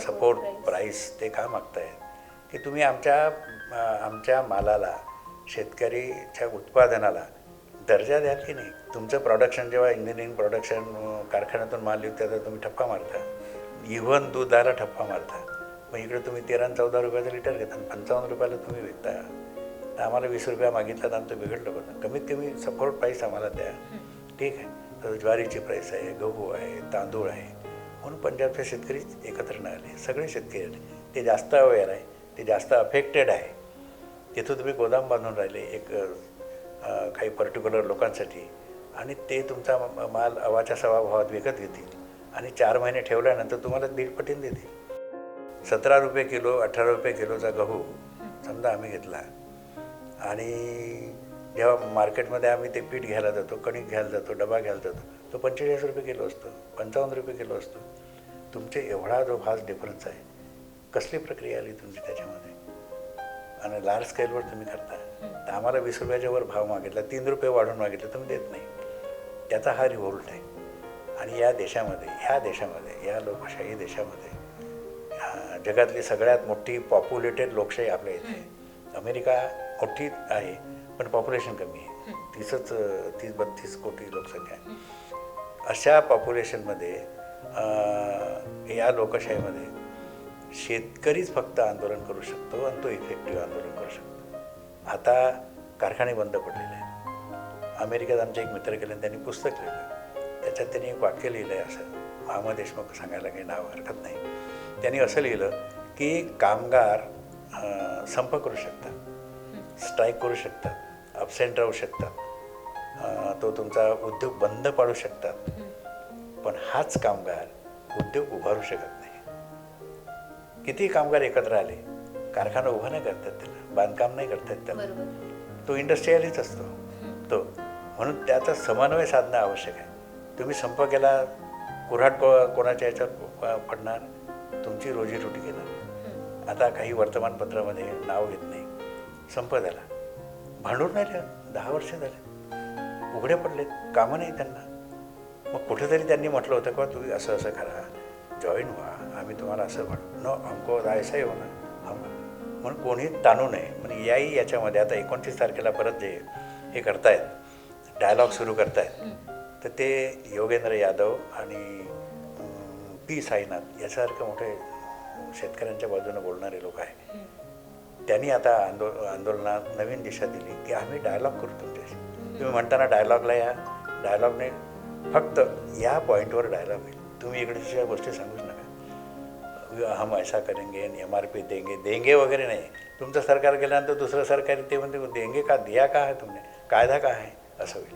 B: सपोर्ट प्राईस ते का मागतायत की तुम्ही आमच्या मालाला, शेतकरीच्या उत्पादनाला दर्जा द्याल की नाही. तुमचं प्रोडक्शन जेव्हा इंजिनिअरिंग प्रोडक्शन कारखान्यातून माल येतो तर तुम्ही ठप्पा मारता, इव्हन दुधाला ठप्पा मारता. मग इकडे तुम्ही 13-14 रुपयाचं लिटर घेता आणि 55 रुपयाला तुम्ही विकता. तर आम्हाला 20 रुपया मागितला तर आमचं बिघडलं बघा. कमीत कमी सपोर्ट प्राईस आम्हाला द्या. ठीक आहे, तर ज्वारीची प्राईस आहे, गहू आहे, तांदूळ आहे. म्हणून पंजाबचे शेतकरी एकत्र नाही आले, सगळे शेतकरी आले. ते जास्त अवेअर आहे, ते जास्त अफेक्टेड आहे. तिथं तुम्ही गोदाम बांधून राहिले एक काही पर्टिक्युलर लोकांसाठी आणि ते तुमचा माल अवाच्या सवा भावात विकत घेतील आणि 4 महिने ठेवल्यानंतर तुम्हाला 1.5 पटीने देतील. 17 रुपये किलो, 18 रुपये किलोचा गहू समजा आम्ही घेतला आणि जेव्हा मार्केटमध्ये आम्ही ते पीठ घ्यायला जातो, कणिक घ्यायला जातो, डबा घ्यायला जातो, तो 45 रुपये किलो असतो, 55 रुपये किलो असतो. तुमचे एवढा जो फास्ट डिफरन्स आहे, कसली प्रक्रिया आली तुमची त्याच्यामध्ये आणि लार्ज स्केलवर तुम्ही करता. तर आम्हाला 20 रुपयाच्या वर भाव मागितला, 3 रुपये वाढून मागितलं, तुम्ही देत नाही. त्याचा हा रिव्होल्ट आहे. आणि या देशामध्ये या लोकशाही देशामध्ये जगातली सगळ्यात मोठी पॉप्युलेटेड लोकशाही आपल्या इथे आहे. अमेरिका मोठी आहे पण पॉप्युलेशन कमी आहे, 30-32 कोटी लोकसंख्या आहे. अशा पॉप्युलेशनमध्ये या लोकशाहीमध्ये शेतकरीच फक्त आंदोलन करू शकतो आणि तो इफेक्टिव्ह आंदोलन करू शकतो. आता कारखाने बंद पडलेले आहेत. अमेरिकेत आमचे एक मित्र गेले, त्यांनी पुस्तक लिहिलं. त्याच्यात त्यांनी एक वाक्य लिहिलं आहे, असं अहमद देशमुख सांगायला काही नाव हरकत नाही. त्यांनी असं लिहिलं की कामगार संप करू शकतात, स्ट्राईक करू शकतात, अबसेंट राहू शकतात, तो तुमचा उद्योग बंद पाडू शकतात, पण हाच कामगार उद्योग उभारू शकत नाही. किती कामगार एकत्र आले, कारखाना उभा नाही करतात, त्याला बांधकाम नाही करतात, त्याला तो इंडस्ट्रीयलिस्ट असतो तो. म्हणून त्याचा समन्वय साधणं आवश्यक आहे. तुम्ही संप केला, कुऱ्हाड कोणाच्या याच्यात पडणार, तुमची रोजीरोटी गेला. आता काही वर्तमानपत्रामध्ये नाव घेत नाही, संप झाला, भांडून राहिले, 10 वर्ष झाले, उघडे पडलेत, कामं नाही त्यांना. मग कुठेतरी त्यांनी म्हटलं होतं का तुम्ही असं असं करा, जॉईन व्हा, आम्ही तुम्हाला असं म्हणू नो हमको ऐसाही होणार हम. म्हणून कोणी ताणू नये. म्हणजे याच्यामध्ये आता 29 तारखेला परत जे हे करतायत, डायलॉग सुरू करतायत, तर ते योगेंद्र यादव आणि पी साईनाथ यासारखे मोठे शेतकऱ्यांच्या बाजूने बोलणारे लोक आहेत. त्यांनी आता आंदोलनात नवीन दिशा दिली की आम्ही डायलॉग करू तुमच्याशी. तुम्ही म्हणताना डायलॉगला या, डायलॉग नाही, फक्त या पॉईंटवर डायलॉग होईल. तुम्ही इकडच्या गोष्टी सांगूच नका, हम ऐसा करेंगे, MRP देंगे वगैरे नाही. तुमचं सरकार गेल्यानंतर दुसरं सरकार ते म्हणते देंगे का, दिया का आहे तुमने, कायदा का आहे, असं होईल.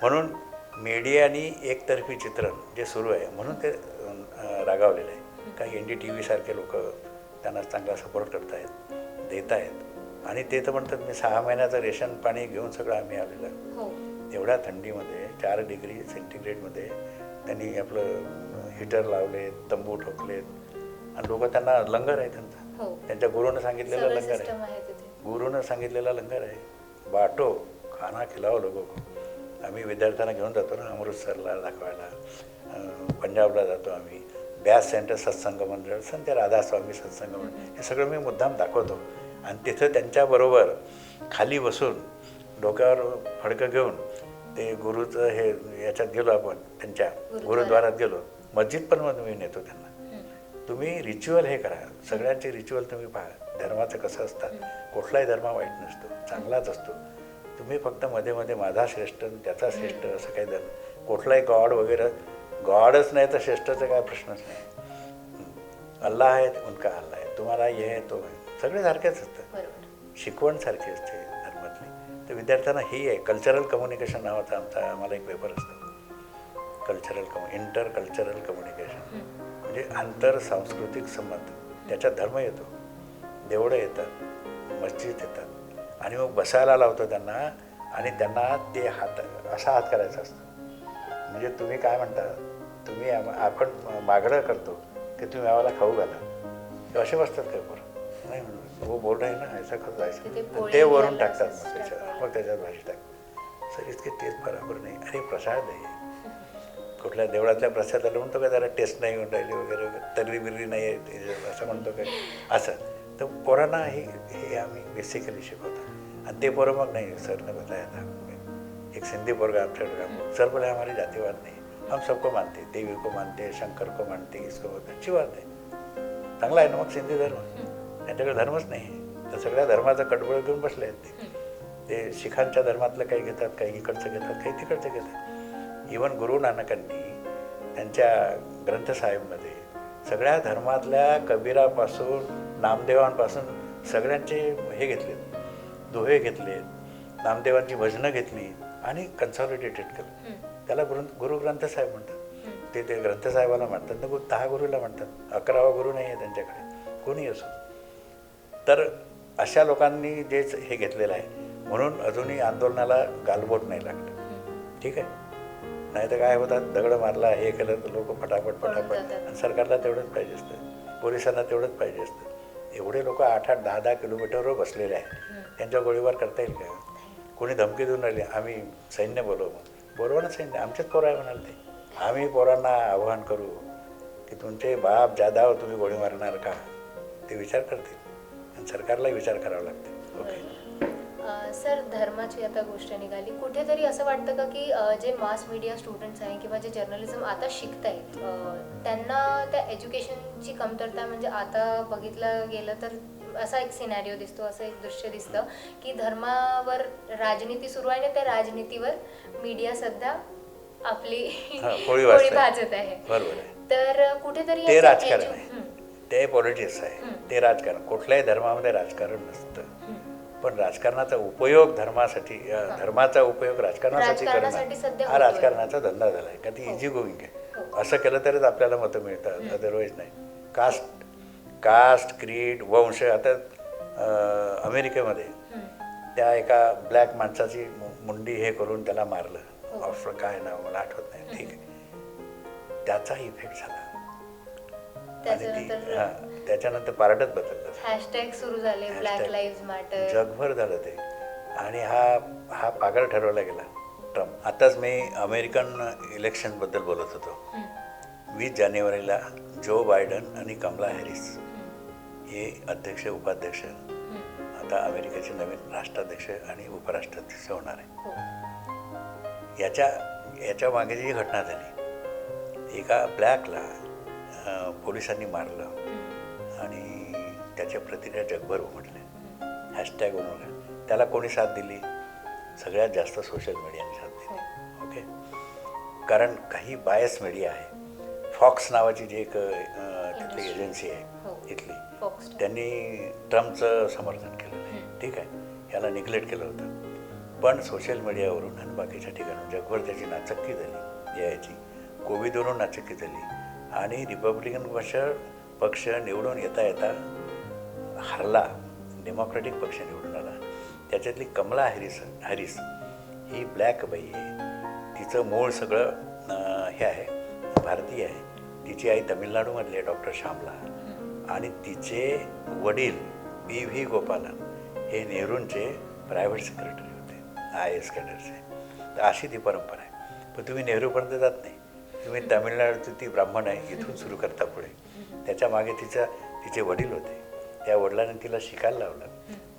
B: म्हणून मीडियानी एकतर्फी चित्रण जे सुरू आहे म्हणून ते रागावलेलं आहे. काही NDTV सारखे लोक त्यांना चांगला सपोर्ट करतायत, देत आहेत आणि ते तर म्हणतात मी 6 महिन्याचं रेशन पाणी घेऊन सगळं आम्ही आलेलं आहे. एवढ्या थंडीमध्ये 4 डिग्री सेंटीग्रेडमध्ये त्यांनी आपलं हीटर लावले, तंबू ठोकलेत आणि लोक त्यांना लंगर आहे त्यांचा, त्यांच्या गुरुनं सांगितलेलं लंगर आहे, गुरुनं सांगितलेला लंगर आहे. बाटो खाना खिलाओ लोगों को. आम्ही विद्यार्थ्यांना घेऊन जातो ना अमृतसरला दाखवायला, पंजाबला जातो आम्ही, ब्यास सेंटर सत्संग मंडळ, संत राधास्वामी सत्संग मंडळ, हे सगळं मी मुद्दाम दाखवतो. आणि तिथं त्यांच्याबरोबर खाली बसून डोक्यावर फडकं घेऊन ते गुरुचं हे याच्यात गेलो आपण, त्यांच्या गुरुद्वारात गेलो, मस्जिद पण मग मी नेतो त्यांना. तुम्ही रिच्युअल हे करा, सगळ्यांचे रिच्युअल तुम्ही पहा, धर्माचं कसं असतात. कुठलाही धर्म वाईट नसतो, चांगलाच असतो. तुम्ही फक्त मध्ये मध्ये माझा श्रेष्ठ त्याचा श्रेष्ठ असं काही धर्म, कुठलाही गॉड वगैरे, गॉडच नाही तर श्रेष्ठचा काय प्रश्नच नाही. अल्लाह आहे उनका अल्लाह आहे, तुम्हाला हे आहे तो आहे, सगळे सारखेच असतात. शिकवण सारखी असते धर्मातली. तर विद्यार्थ्यांना ही आहे कल्चरल कम्युनिकेशन नावाचा आम्हाला एक पेपर असतो. इंटर कल्चरल कम्युनिकेशन म्हणजे आंतर सांस्कृतिक संबंध. त्याच्यात धर्म येतो, देवळं येतात, मस्जिद येतात आणि मग बसायला लावतो त्यांना आणि त्यांना ते असा हात करायचा असतो. म्हणजे तुम्ही काय म्हणता, तुम्ही आपण मागणं करतो की तुम्ही आम्हाला खाऊ घाला, ते असे बसतात काय पोरं नाही म्हणून वो बोल रहे ना ऐसा खरं जायचं ते वरून टाकतात. मग त्याच्यात भाजी टाक सर इतके तेच बरोबर नाही. अरे प्रसाद आहे, कुठल्या देवळातल्या प्रसादाला म्हणतो का जरा टेस्ट नाही होऊन राहिली वगैरे वगैरे, तर्री बिर्री नाही आहे असं म्हणतो काय असं. तर पोरांना हे आम्ही बेसिकली शिकवतो. आणि ते पोरं मग नाही सरने बताया था, एक सिंधी पोरगा आमच्याकडे सर बोले हमारी जातिवाद नहीं, हम सबको मानते, देवी को मानते, शंकर को मानते, इसको बोलते, अच्छी बात आहे, चांगला आहे ना मग सिंधी धर्म. त्यांच्याकडे धर्मच नाही, तर सगळ्या धर्माचा कटबळ घेऊन बसले आहेत ते शिखांच्या धर्मातलं काही घेतात, काही इकडचं घेतात, काही तिकडचं घेतात. इवन गुरु नानकांनी त्यांच्या ग्रंथसाहेबमध्ये सगळ्या धर्मातल्या कबीरापासून नामदेवांपासून सगळ्यांचे हे घेतलेत, दोहे घेतलेत, नामदेवांची भजनं घेतली आणि कन्सॉलिडेटेड केलं. त्याला गुरु ग्रंथसाहेब म्हणतात. ते ग्रंथसाहेबाला म्हणतात ना 10 गुरुला म्हणतात, 11वा गुरु नाही आहे त्यांच्याकडे कोणी असो. तर अशा लोकांनी जे हे घेतलेलं आहे म्हणून अजूनही आंदोलनाला गालबोट नाही लागलं. ठीक आहे, नाही तर काय होतात, दगड मारला हे केलं तर लोक फटाफट आणि सरकारला तेवढंच पाहिजे असतं, पोलिसांना तेवढंच पाहिजे असतं. एवढे लोक 8-8, 10-10 किलोमीटरवर बसलेले आहेत, त्यांच्यावर गोळीबार करता येईल का? कोणी धमकी देऊन राहिली आम्ही सैन्य बोलवा ना सैन्य, आमचेच पोरं आहे म्हणाल ते. आम्ही पोरांना आव्हान करू की तुमचे बाप जादाव तुम्ही गोळी मारणार का, ते विचार करतील आणि सरकारलाही विचार करावा लागते. ओके
A: सर, धर्माची आता गोष्ट निघाली, कुठेतरी असं वाटतं का की जे मास मीडिया स्टुडंट्स आहे किंवा जे जर्नलिझम आता शिकतायत त्यांना त्या एज्युकेशनची कमतरता, म्हणजे आता बघितलं गेलं तर असा एक सिनॅरिओ दिसतो, असं एक दृश्य दिसतं की धर्मावर राजनीती सुरू आहे आणि त्या राजनीतीवर मीडिया सध्या आपली पोळी भाजत आहे.
B: बरोबर आहे.
A: तर कुठेतरी
B: ते राजकारण आहे, ते पॉलिटिक्स आहे, ते राजकारण. कुठल्याही धर्मामध्ये राजकारण नसतं, पण राजकारणाचा उपयोग धर्मासाठी, धर्माचा उपयोग राजकारणासाठी करणं हा राजकारणाचा धंदा झाला आहे. का ती इझी गोईंग आहे. असं केलं तरच आपल्याला मतं मिळतात, अदरवाईज नाही. कास्ट क्रीड वंश. आता अमेरिकेमध्ये त्या एका ब्लॅक माणसाची मुंडी हे करून त्याला मारलं, ऑफर काय नाव मला आठवत नाही. ठीक आहे, त्याचा इफेक्ट झाला. त्याच्यानंतर पार्टच बदललं,
A: हॅशटॅग सुरू झाले, ब्लॅक लाईव्ह मॅटर,
B: जगभर झालं ते. आणि हा पागल ठरवला गेला ट्रम्प. आताच मी अमेरिकन इलेक्शनबद्दल बोलत होतो. 20 जानेवारीला जो बायडन आणि कमला हॅरिस हे अध्यक्ष उपाध्यक्ष आता अमेरिकेचे नवीन राष्ट्राध्यक्ष आणि उपराष्ट्राध्यक्ष होणार आहे. याच्या मागे जी घटना झाली, एका ब्लॅकला पोलिसांनी मारलं आणि त्याच्या प्रतिक्रिया जगभर उमटल्या, हॅशटॅग उमटल्या. त्याला कोणी साथ दिली? सगळ्यात जास्त सोशल मीडियाने साथ दिली. ओके, कारण काही बायस मीडिया आहे. फॉक्स नावाची जी एक तिथली एजन्सी आहे इथली, त्यांनी ट्रम्पचं समर्थन केलेलं आहे. ठीक आहे, याला निग्लेक्ट केलं होतं. पण सोशल मीडियावरून आणि बाकीच्या ठिकाणून जगभर त्याची नाचक्की झाली. याची कोविडवरून नाचक्की झाली आणि रिपब्लिकन पक्ष निवडून येता हरला, डेमोक्रॅटिक पक्ष निवडून आला. त्याच्यातली कमला हॅरिस ही ब्लॅक बाई आहे. तिचं मूळ सगळं हे आहे, भारतीय आहे. तिची आई तमिळनाडूमधली आहे, डॉक्टर श्यामला. आणि तिचे वडील PV गोपालन हे नेहरूंचे प्रायव्हेट सेक्रेटरी होते, IAS कॅडरचे. तर अशी ती परंपरा आहे. पण तुम्ही नेहरूपर्यंत जात नाही, तुम्ही तमिळनाडूची ती ब्राह्मण आहे इथून सुरू करता पुढे. त्याच्या मागे तिचे वडील होते. त्या वडिलांनी तिला शिकायला लावलं,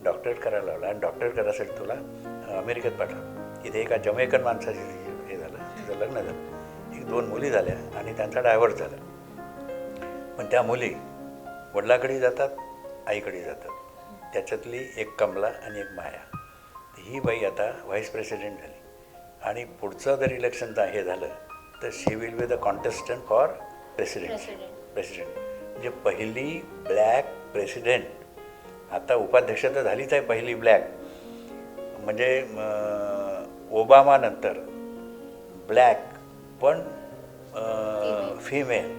B: डॉक्टरेट करायला लावलं आणि डॉक्टरेट करायसाठी तुला अमेरिकेत पाठवलं. इथे एका जमैकन माणसाची हे झालं, तिचं लग्न झालं, 1-2 मुली झाल्या आणि त्यांचा डायव्हर्स झाला. पण त्या मुली वडिलाकडे जातात, आईकडे जातात. त्याच्यातली एक कमला आणि एक माया. ही बाई आता व्हाईस प्रेसिडेंट झाली आणि पुढचं जर इलेक्शनचं हे झालं तर she will be the contestant for president. म्हणजे पहिली ब्लॅक प्रेसिडेंट. आता उपाध्यक्ष तर झालीच आहे पहिली ब्लॅक, म्हणजे ओबामा नंतर ब्लॅक पण फिमेल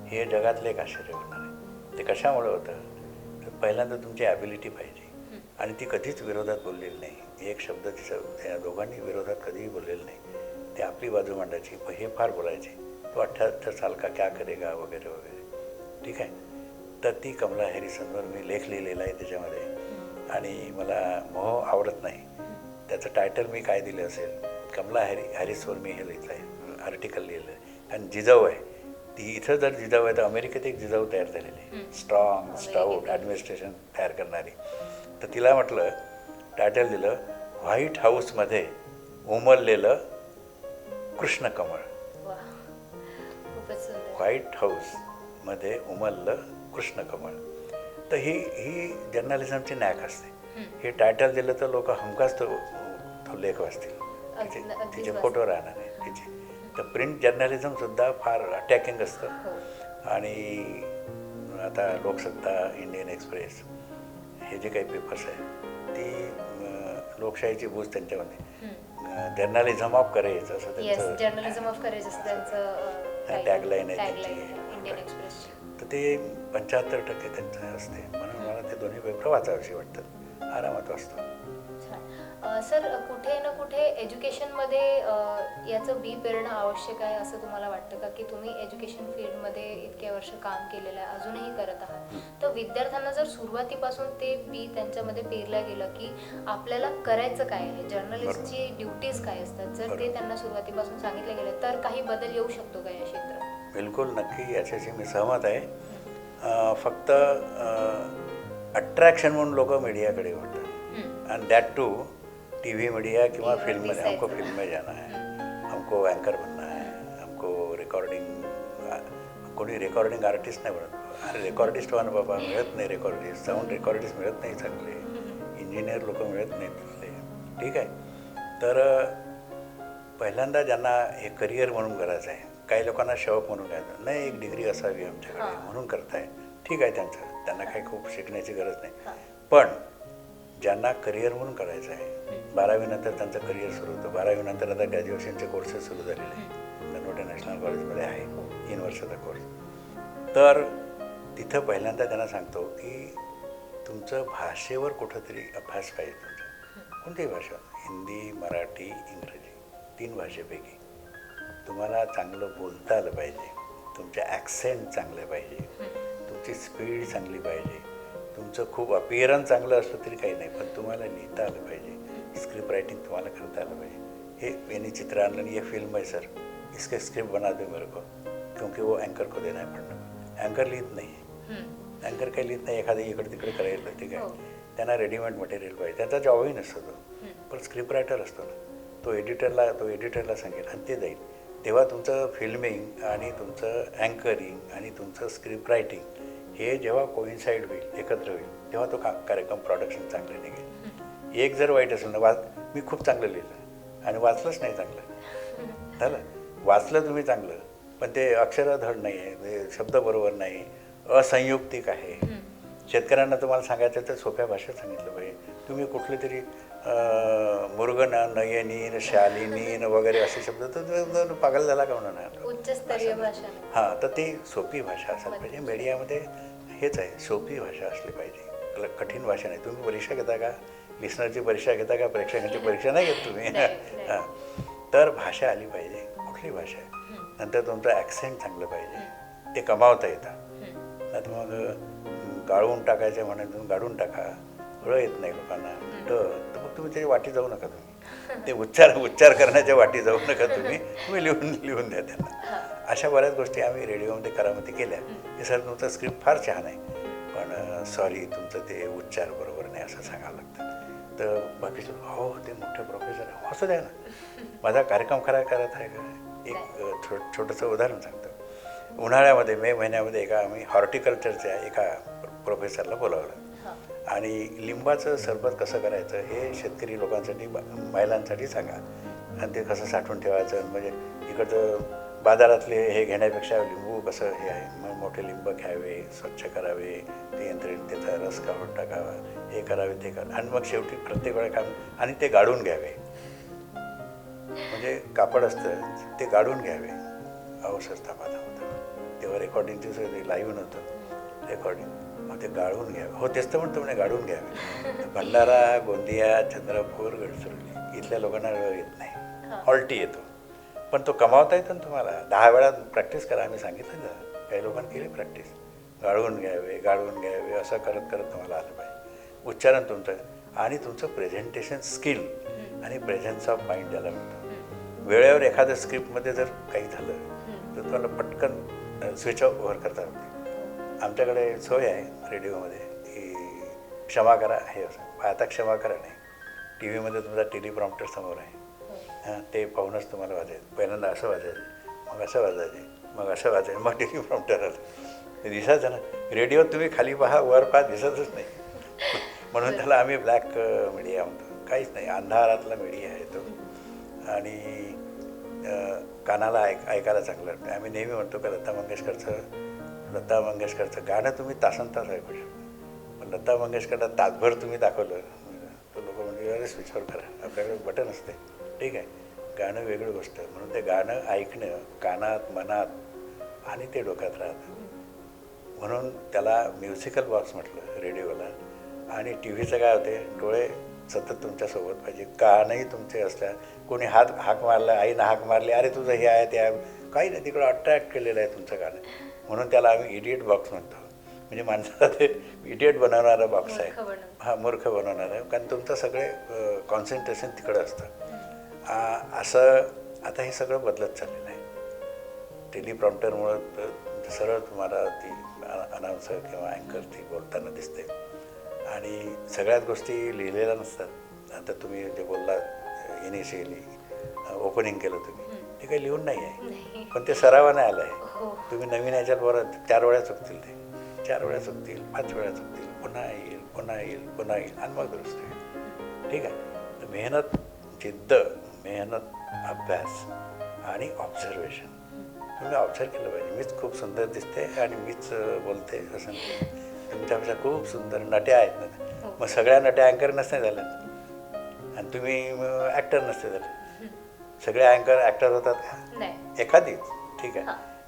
B: हे जगातलं एक आश्चर्य होणार आहे. ते कशामुळे होतं तर पहिल्यांदा तुमची ॲबिलिटी पाहिजे आणि ती कधीच विरोधात बोललेली नाही. एक शब्द त्या दोघांनी विरोधात कधीही बोललेलं नाही. ते आपली बाजू मांडायची. हे फार बोलायचे, तो 78 साल का क्या करेगा वगैरे वगैरे. ठीक आहे. तर ती कमला हॅरिसनवर मी लेख लिहिलेला आहे त्याच्यामध्ये आणि मला मोह आवडत नाही. त्याचं टायटल मी काय दिलं असेल, कमला हॅरिसवर मी हे लिहिलं आहे, आर्टिकल लिहिलं आहे. कारण जिजाऊ आहे ती, इथं जर जिजाऊ आहे तर अमेरिकेत एक जिजाऊ तयार झालेली आहे, स्ट्रॉंग स्टाऊट ॲडमिनिस्ट्रेशन तयार करणारी. तर तिला म्हटलं, टायटल दिलं, व्हाईट हाऊसमध्ये उमललेलं कृष्णकमळ.
A: वा, खूपच सुंदर.
B: व्हाईट हाऊसमध्ये उमललं कृष्णकमळ. तर ही जर्नलिझमची नॅक असते. हे टायटल दिलं तर लोक हमखास तो लेख वाचतील, तिचे फोटो राहणार नाही तिचे. तर प्रिंट जर्नलिझमसुद्धा फार अटॅकिंग असतं. आणि आता लोकसत्ता, इंडियन एक्सप्रेस हे जे काही पेपर्स आहेत ती लोकशाहीची बूज त्यांच्यामध्ये, जर्नलिझम ऑफ करेज असं त्यांचं
A: जर्नलिझम ऑफ करेज असं त्यांचं
B: टॅगलाईन आहे
A: इंडियन
B: त्यांची.
A: एक्सप्रेस.
B: तर ते 75% त्यांचं असते. म्हणून मला ते दोन्ही पेपर वाचावेसे वाटतात, आरामात वाचतो.
A: सर, कुठे ना कुठे एज्युकेशनमध्ये याचं बी पेरणं आवश्यक आहे असं तुम्हाला वाटतं का, की तुम्ही एज्युकेशन फील्डमध्ये इतके वर्ष काम केलेलं आहे, अजूनही करत आहात, तर विद्यार्थ्यांना जर सुरुवातीपासून ते बी त्यांच्यामध्ये पेरलं गेलं की आपल्याला करायचं काय आहे, जर्नलिस्टची ड्युटीज काय असतात, जर ते त्यांना सुरुवातीपासून सांगितलं गेलं तर काही बदल येऊ शकतो का या क्षेत्रात?
B: बिलकुल, नक्की, याच्याशी मी सहमत आहे. फक्त अट्रॅक्शन म्हणून लोक मीडियाकडे वळतात. आणि दॅट टू टीवी मीडिया किंवा फिल्म में. हमको फिल्म में जाना है, हमको एंकर बनना है, हमको रिकॉर्डिंग. कोणी रेकॉर्डिंग आर्टिस्ट नाही बनत. अरे रेकॉर्डिस्ट व्हा ना बाबा, मिळत नाही रेकॉर्डिस्ट. साऊंड रेकॉर्डिस्ट मिळत नाही चांगले, इंजिनियर लोक मिळत नाहीत तिथले. ठीक आहे. तर पहिल्यांदा ज्यांना हे करिअर म्हणून करायचं आहे, काही लोकांना शौक म्हणून घ्यायचं नाही, एक डिग्री असावी आमच्याकडे म्हणून करताय, ठीक आहे, त्यांना काही खूप शिकण्याची गरज नाही. पण ज्यांना करिअर म्हणून करायचं आहे, 12वी नंतर त्यांचं करिअर सुरू होतं. 12वी नंतर आता ग्रॅज्युएशनचे कोर्सेस सुरू झालेले आहेत. ननवटे नॅशनल कॉलेजमध्ये आहे 3 वर्षाचा कोर्स. तर तिथं पहिल्यांदा त्यांना सांगतो की तुमचं भाषेवर कुठंतरी अभ्यास पाहिजे तुमचा. कोणतीही भाषा, हिंदी, मराठी, इंग्रजी, 3 भाषेपैकी तुम्हाला चांगलं बोलता आलं पाहिजे, तुमचे ॲक्सेंट चांगले पाहिजे, तुमची स्पीड चांगली पाहिजे, तुमचं खूप अपिअरन्स चांगलं असलं तरी काही नाही, पण तुम्हाला लिहिता आलं पाहिजे, स्क्रिप्ट रायटिंग तुम्हाला करता आलं पाहिजे. हे याने चित्र आणलं, ये फिल्म आहे सर, इसके स्क्रिप्ट बना दो मेरे को, क्योंकि वो अँकर को देना है पडणं. अँकर लिहित नाही, अँकर काही लिहित नाही, एखादं इकडे तिकडे करायला, ठीक आहे. त्यांना रेडीमेड मटेरियल पाहिजे, त्यांचा जॉबही नसतो तो, पण स्क्रिप्ट रायटर असतो ना, तो एडिटरला सांगेल आणि ते जाईल. तेव्हा तुमचं फिल्मिंग आणि तुमचं अँकरिंग आणि तुमचं स्क्रिप्ट रायटिंग हे जेव्हा कोइन्साईड होईल, एकत्र होईल, तेव्हा तो कार्यक्रम प्रोडक्शन चांगलं निघेल. एक जर वाईट असेल ना, मी खूप चांगलं लिहिलं आणि वाचलंच नाही चांगलं, झालं. वाचलं तुम्ही चांगलं, पण ते अक्षरं धड नाही आहे, ते शब्द बरोबर नाही, असंयुक्तिक आहे. शेतकऱ्यांना तुम्हाला सांगायचं तर सोप्या भाषेत सांगितलं पाहिजे. तुम्ही कुठले तरी मुर्गन, नयनीन, शालिनीन वगैरे असे शब्द तर पागल झाला का म्हणणार,
A: उच्चस्तरीय भाषा.
B: हां, तर ती सोपी भाषा असायला पाहिजे. मीडियामध्ये हेच आहे, सोपी भाषा असली पाहिजे, कठीण भाषा नाही. तुम्ही परीक्षा घेता का, लिस्नरची परीक्षा घेता का, प्रेक्षकांची परीक्षा नाही घेत तुम्ही. हां, तर भाषा आली पाहिजे, कुठली भाषा आहे. नंतर तुमचं ॲक्सेंट चांगलं पाहिजे, ते कमावता येतं. नाही तर मग गाळून टाकायचं म्हणून गाडून टाका, ळ येत नाही लोकांना, तर मग तुम्ही त्याची वाटी जाऊ नका, तुम्ही ते उच्चार करण्याच्या वाटी जाऊ नका, तुम्ही लिहून द्या त्यांना. अशा बऱ्याच गोष्टी आम्ही रेडिओमध्ये करामती केल्या की सर तुमचा स्क्रिप्ट फार छान आहे, पण सॉरी तुमचं ते उच्चार बरोबर नाही असं सांगावं लागतं. तर बाकीचं हो ते मोठे प्रोफेसर आहे, असं द्या ना, माझा कार्यक्रम खरा करत आहे का. एक छोटंसं उदाहरण सांगतो. उन्हाळ्यामध्ये मे महिन्यामध्ये आम्ही हॉर्टिकल्चरच्या एका प्रोफेसरला बोलावलं आणि लिंबाचं सरबत कसं करायचं हे शेतकरी लोकांसाठी, महिलांसाठी सांगा, आणि ते कसं साठवून ठेवायचं. म्हणजे इकडचं बाजारातले हे घेण्यापेक्षा लिंबू कसं हे आहे, मग मोठे लिंब घ्यावे, स्वच्छ करावे, ते यंत्रणेत त्याचा रस काढून टाकावा, हे करावे ते करा, आणि मग शेवटी प्रत्येक वेळा काम आणि ते गाडून घ्यावे. म्हणजे कापड असतं ते गाडून घ्यावे अवस्थापनामध्ये. तेव्हा रेकॉर्डिंगची सगळं लाईव्ह नव्हतं रेकॉर्डिंग, मग ते गाळून घ्यावे. हो तेच तर म्हणतो म्हणे गाडून घ्यावे. भंडारा, गोंदिया, चंद्रपूर, गडचिरोली इथल्या लोकांना वेळ येत नाही, ऑल्टी येतो. पण तो कमावता येतो ना तुम्हाला. 10 वेळा प्रॅक्टिस करा, आम्ही सांगितलं ना, काही लोकांनी केली प्रॅक्टिस. गाळून घ्यावे, गाळून घ्यावे, असं करत करत तुम्हाला आलं पाहिजे. उच्चारण तुमचं आणि तुमचं प्रेझेंटेशन स्किल आणि प्रेझेन्स ऑफ माइंड ज्याला म्हणतो. वेळेवर एखाद्या स्क्रिप्टमध्ये जर काही झालं तर तुम्हाला पटकन स्विच ऑफ ओव्हर करता येते. आमच्याकडे सोय आहे रेडिओमध्ये की क्षमा करा हे असं. आता क्षमा करा नाही, टी व्हीमध्ये तुमचा टेलिप्रॉम्प्टर समोर आहे, हां ते पाहूनच तुम्हाला वाजायचं. पहिल्यांदा असं वाजायचं, मग असं वाजायचे, मग असं वाजायचं, मग टेलिप्रॉम्प्टर आलं. ते दिसायचं ना. रेडिओ तुम्ही खाली पहा वर पहा दिसतच नाही. म्हणून त्याला आम्ही ब्लॅक मीडिया म्हणतो. काहीच नाही, अंधारातला मीडिया आहे तो. आणि कानाला ऐकायला चांगलं वाटतं. आम्ही नेहमी म्हणतो का लता मंगेशकरचं गाणं तुम्ही तासनतास ऐकू शकता, पण लता मंगेशकरला तासभर तुम्ही दाखवलं तर लोक म्हणजे अरे स्विचवर करा, आपल्याकडे बटन असते. ठीक आहे, गाणं वेगळी गोष्ट. म्हणून ते गाणं ऐकणं कानात, मनात आणि ते डोक्यात राहतं. म्हणून त्याला म्युझिकल बॉक्स म्हटलं रेडिओला. आणि टी व्हीचं काय होते, डोळे सतत तुमच्यासोबत पाहिजे, कानही तुमचे असल्या. कोणी हाक मारला, आईनं हाक मारली, अरे तुझं हे आहे ते आहे, काही नाही, तिकडं अट्रॅक्ट केलेलं आहे तुमचं गाणं. म्हणून त्याला आम्ही इडियट बॉक्स म्हणतो. म्हणजे माणसाला ते इडियट बनवणारा बॉक्स आहे. हा मूर्ख बनवणारा आहे, कारण तुमचं सगळे कॉन्सन्ट्रेशन तिकडं असतं. असं आता हे सगळं बदलत चाललेलं आहे. टेलिप्रॉम्प्टरमुळं सरळ तुम्हाला ती अनाउन्सर किंवा अँकर ती बोलताना दिसते. आणि सगळ्याच गोष्टी लिहिलेल्या नसतात. आता तुम्ही जे बोलला इनिशियली ओपनिंग केलं तुम्ही, ते काही लिहून नाही आहे, पण ते सरावाने आलं आहे. तुम्ही नवीन याच्यात बरं 4 वेळा चुकतील, ते 4 वेळा चुकतील, 5 वेळा चुकतील, पुन्हा येईल पुन्हा येईल पुन्हा येईल आणि मग दुरुस्त होईल. ठीक आहे. तर मेहनत, जिद्द, मेहनत, अभ्यास आणि ऑब्झर्वेशन. तुम्ही ऑब्झर्व केलं पाहिजे. मीच खूप सुंदर दिसते आणि मीच बोलते असं नाही. तुमच्यापेक्षा खूप सुंदर नट्या आहेत ना, मग सगळ्या नट्या अँकर नसते झाल्या आणि तुम्ही ॲक्टर नसते झाले. सगळे अँकर ॲक्टर होतात का? एखादीच. ठीक आहे.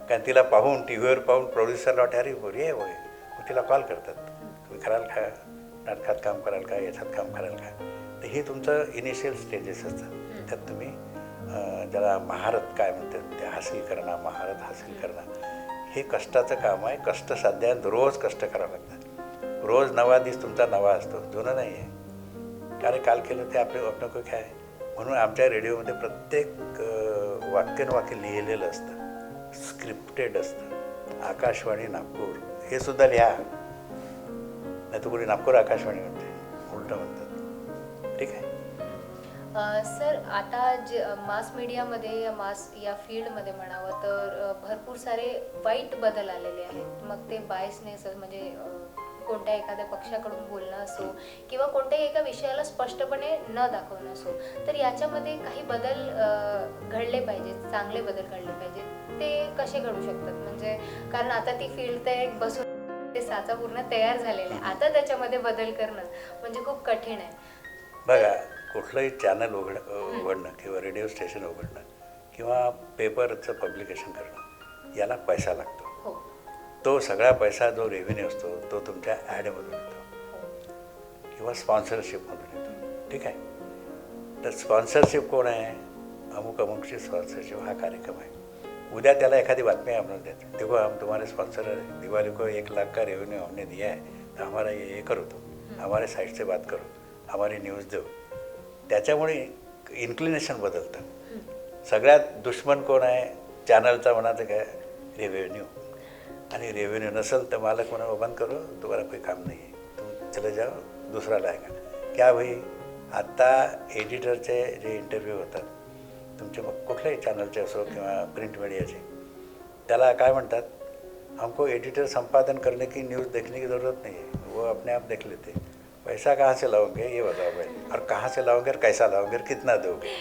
B: कारण तिला पाहून टी व्हीवर पाहून प्रोड्युसरला वाटते अरे बोरी होय, मग तिला कॉल करतात, तुम्ही कराल का, नाटकात काम कराल का, याच्यात काम कराल का. तर हे तुमचं इनिशियल स्टेजेस असतात. त्यात तुम्ही ज्याला महारत काय म्हणतात ते हासिल करणं, महारत हासिल करणं हे कष्टाचं काम आहे. कष्टसाध्य आहे. रोज कष्ट करावं लागतात. रोज नवा दिवस तुमचा नवा असतो, जुनं नाही आहे. कारण काल केलं ते आपलं काही काय. म्हणून आमच्या रेडिओमध्ये प्रत्येक वाक्य लिहिलेलं असतं, स्क्रिप्टेड असतं. आकाशवाणी नागपूर हे सुद्धा लिहा, नाही तर कोणी नागपूर आकाशवाणी म्हणते, उलटं म्हणतात. ठीक आहे.
A: सर आता जे मास मीडियामध्ये या फील्डमध्ये म्हणावं तर भरपूर सारे वाईट बदल आलेले आहेत. मग ते बायसनेस म्हणजे कोणत्या एखाद्या पक्षाकडून बोलणं असो किंवा कोणत्याही एका विषयाला स्पष्टपणे न दाखवणं असो, तर याच्यामध्ये काही बदल घडले पाहिजेत, चांगले बदल घडले पाहिजेत. ते कसे घडू शकतात? म्हणजे कारण आता ती फील्ड तर एक बसून ते साचा पूर्ण तयार झालेला आहे. आता त्याच्यामध्ये बदल करणं म्हणजे खूप कठीण आहे.
B: बघा, कुठलंही चॅनल उघडणं किंवा रेडिओ स्टेशन उघडणं किंवा पेपरचं पब्लिकेशन करणं याला पैसा लागतो. तो सगळा पैसा जो रेव्हेन्यू असतो तो तुमच्या ॲडमधून येतो किंवा स्पॉन्सरशिपमधून येतो. ठीक आहे. तर स्पॉन्सरशिप कोण आहे? अमुक अमुकची स्पॉन्सरशिप हा कार्यक्रम आहे. उद्या त्याला एखादी बातमी आपण देतो, देखो हम तुम्हारे स्पॉन्सर है, दिवाली को 1 लाख का रेवेन्यू हमने दिया है, तो हमारा ये करो, तो हमारे साइड से बात करो, हमारी न्यूज़ दो. त्याच्यामुळे इन्क्लिनेशन बदलतं. सगळ्यात दुश्मन कोण आहे चॅनलचा? म्हणायचं काय? रेव्हेन्यू. आणि रेव्हेन्यू नसेल तर मालक म्हणा बंद करो, तुम्हाला कोई काम नाही आहे, तुम चले जाओ, दुसरा लायका. क्या भाई, आत्ता एडिटरचे जे इंटरव्ह्यू होतात तुमचे, मग कुठल्याही चॅनलचे असो किंवा प्रिंट मीडियाचे, त्याला काय म्हणतात? हमको एडिटर संपादन करने की न्यूज़ देखने की ज़रूरत नहीं है, वो अपने आप देख लेते. पैसा कहाँ से लाओगे ये बताओ पाहिजे, और कहाँ से लाओगे और कैसा लाओगे और कितना दोगे.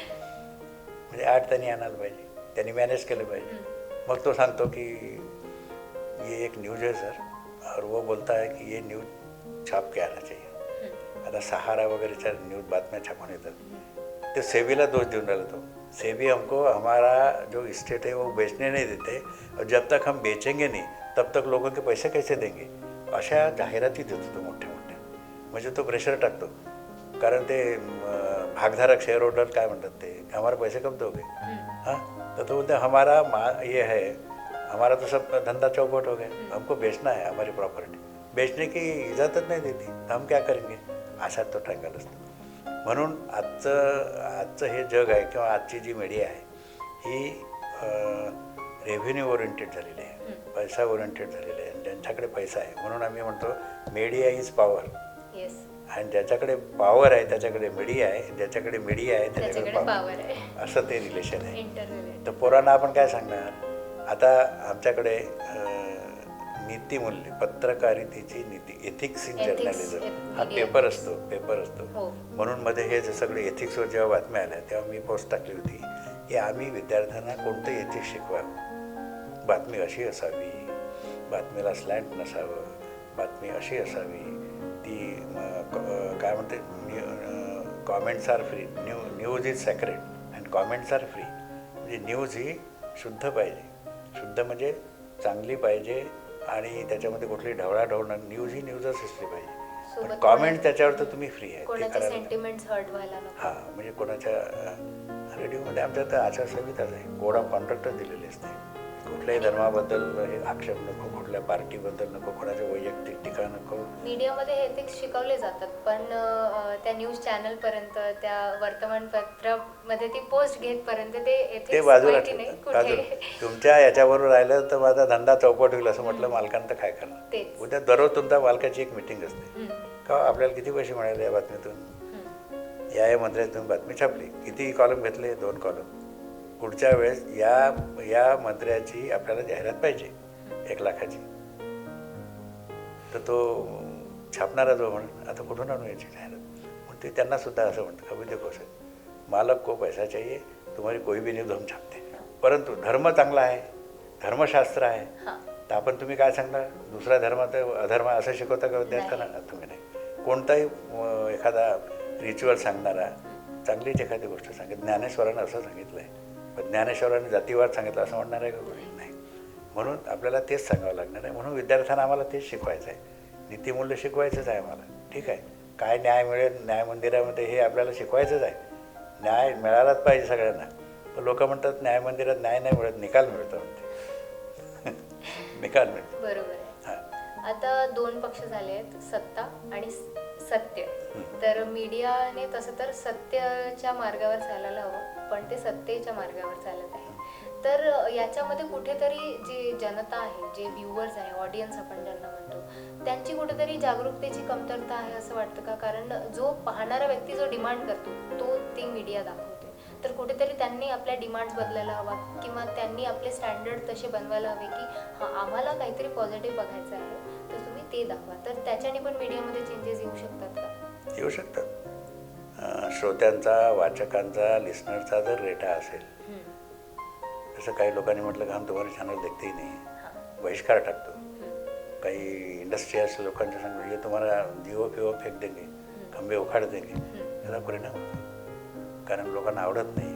B: म्हणजे ॲड त्यांनी आणायला पाहिजे, त्यांनी मॅनेज केलं पाहिजे. मग तो सांगतो की ये एक न्यूज़ है सर और वो बोलता है कि ये न्यूज़ छाप के आना चाहिए. आता सहारा वगैरेच्या न्यूज़ बातम्या छापून येतात. ते सेबीला दोष देऊन राहिला तो. सेबी हमको हमारा जो इस्टेट है वो बेचने नहीं देते और जब तक हम बेचेंगे नहीं तब तक लोगों के पैसे कैसे देंगे. अशा जाहिराती देतो तो मोठ्या मोठ्या. म्हणजे तो प्रेशर टाकतो. कारण ते भागधारक शेअर होल्डर काय म्हणतात ते हमारे पैसे कब दोगे. हाँ तो बोलते हमारा ये है हमारा तो सब धंधा चौपट हो गया. हमको बेचना है हमारी प्रॉपर्टी. बेचने की इजाजत नहीं देती तो हम क्या करेंगे. असा तो ट्रँगल असतो. म्हणून आजचं हे जग आहे किंवा आजची जी मीडिया आहे ही रेव्हेन्यू ओरिएंटेड झालेली आहे. पैसा ओरिएंटेड झालेली आहे. ज्यांच्याकडे पैसा आहे म्हणून आम्ही म्हणतो मीडिया इज पॉवर.
A: येस.
B: आणि ज्याच्याकडे पॉवर आहे त्याच्याकडे मीडिया आहे. ज्याच्याकडे मीडिया आहे त्याच्याकडे
A: त्याच्याकडे
B: पॉवर
A: पॉवर आहे.
B: असं ते रिलेशन आहे.
A: इंटरव्ह्यू.
B: तर पोरांना आपण काय सांगणार. आता आमच्याकडे नीतिमूल्य पत्रकारितेची नीती एथिक्स इन जर्नलिझम हा पेपर असतो.
A: हो.
B: म्हणून मध्ये हे जे सगळे एथिक्सवर जेव्हा बातम्या आल्या तेव्हा मी पोस्ट टाकली होती की आम्ही विद्यार्थ्यांना कोणतं एथिक्स शिकवावं. बातमी अशी असावी, बातमीला स्लँट नसावं, बातमी अशी असावी, ती काय म्हणते comments are free. News is sacred and comments are free. म्हणजे न्यूज ही शुद्ध पाहिजे. शुद्ध म्हणजे चांगली पाहिजे आणि त्याच्यामध्ये कुठली ढवळाढवळ न्यूज ही न्यूजच असली पाहिजे. पण कॉमेंट त्याच्यावर तर तुम्ही फ्री आहे.
A: कोणाचे सेंटिमेंट्स हर्ट व्हायला नको.
B: हां म्हणजे कोणाच्या रेडिओमध्ये आमच्या तर आचारसंहिताच आहे. कोड ऑफ कॉन्डक्टच दिलेली असते. कुठल्याही धर्माबद्दल हे आक्षेप नको, कुठल्या पार्टीबद्दल नको, कोणाच्या वैयक्तिक टीका नको.
A: मीडियामध्ये हे एथिक्स शिकवले जातात पण त्या न्यूज चॅनलपर्यंत त्या वर्तमानपत्रामध्ये ती पोस्ट घेतपर्यंत ते
B: ते
A: एथिक्स
B: बाजूला
A: माहिती नाही
B: बाजूला.
A: कुठे.
B: तुमच्या याच्याबरोबर राहिलं तर माझा धंदा चौपट होईल असं म्हटलं मालकांना तर काय करणार.
A: तेच.
B: उद्या दररोज तुमच्या मालकाची एक मिटिंग असते.
A: हम्म.
B: का आपल्याला किती पैसे मिळाले या बातमीतून.
A: हम्म.
B: या मंत्र्याची तुम्ही बातमी छापली, किती कॉलम घेतले, 2 कॉलम. पुढच्या वेळेस या मंत्र्याची आपल्याला जाहिरात पाहिजे 1 लाखाची. तर तो छापणारा जो म्हणून आता कुठून आणू याची जाहिरात. म्हणून ते त्यांना सुद्धा असं म्हणतं कभी देखो सर मालक को पैसा चाहिए तुम्हारी कोई भी न्यूज हम छापते. परंतु धर्म चांगला आहे, धर्मशास्त्र आहे. तर आपण तुम्ही काय सांगणार. दुसरा धर्म तर अधर्म असं शिकवता का विद्यार्थ्यांना. तुम्ही नाही. कोणताही एखादा रिच्युअल सांगणारा चांगलीच एखादी गोष्ट सांगितली. ज्ञानेश्वरानं असं सांगितलं आहे पण ज्ञानेश्वरांनी जातीवाद सांगितलं असं म्हणणार आहे का कोणी. नाही. म्हणून आपल्याला तेच सांगावं लागणार आहे. म्हणून विद्यार्थ्यांना आम्हाला तेच शिकवायचं आहे. नीतिमूल्य शिकवायचंच आहे आम्हाला. ठीक आहे. काय न्याय मिळेल न्याय मंदिरामध्ये हे आपल्याला शिकवायचंच आहे. न्याय मिळालाच पाहिजे सगळ्यांना. पण लोक म्हणतात न्याय मंदिरात न्याय नाही मिळत, निकाल मिळतो म्हणते. निकाल मिळतो.
A: बरोबर आहे.
B: हां.
A: आता 2 पक्ष झाले आहेत, सत्ता आणि सत्य. तर मीडियाने तसं तर सत्याच्या मार्गावर चालायला हवं पण ते सत्तेच्या मार्गावर चालत आहे. तर याच्यामध्ये कुठेतरी जी जनता आहे, जे व्ह्युअर्स आहे, ऑडियन्स आपण ज्यांना म्हणतो, त्यांची कुठेतरी जागरूकतेची कमतरता आहे असं वाटतं का. कारण जो पाहणारा व्यक्ती जो डिमांड करतो तो ती मीडिया दाखवते. तर कुठेतरी त्यांनी आपल्या डिमांड्स बदलायला हवा किंवा त्यांनी आपले स्टँडर्ड तसे बनवायला हवे की हां आम्हाला काहीतरी पॉझिटिव्ह बघायचं आहे तर तुम्ही ते दाखवा. तर त्याच्याने पण मीडियामध्ये चेंजेस येऊ शकतात का.
B: येऊ शकतात. श्रोत्यांचा, वाचकांचा, लिस्नरचा जर रेटा असेल. जसं काही लोकांनी म्हटलं का हम तुम्हारे चॅनल देखते ही नाही, बहिष्कार टाकतो. काही इंडस्ट्रियल्स लोकांच्या सांगतो हे तुम्हाला जिओ फिओ फेक देंगे, खंबे उखाड देंगे. त्याचा परिणाम होतो कारण लोकांना आवडत नाही.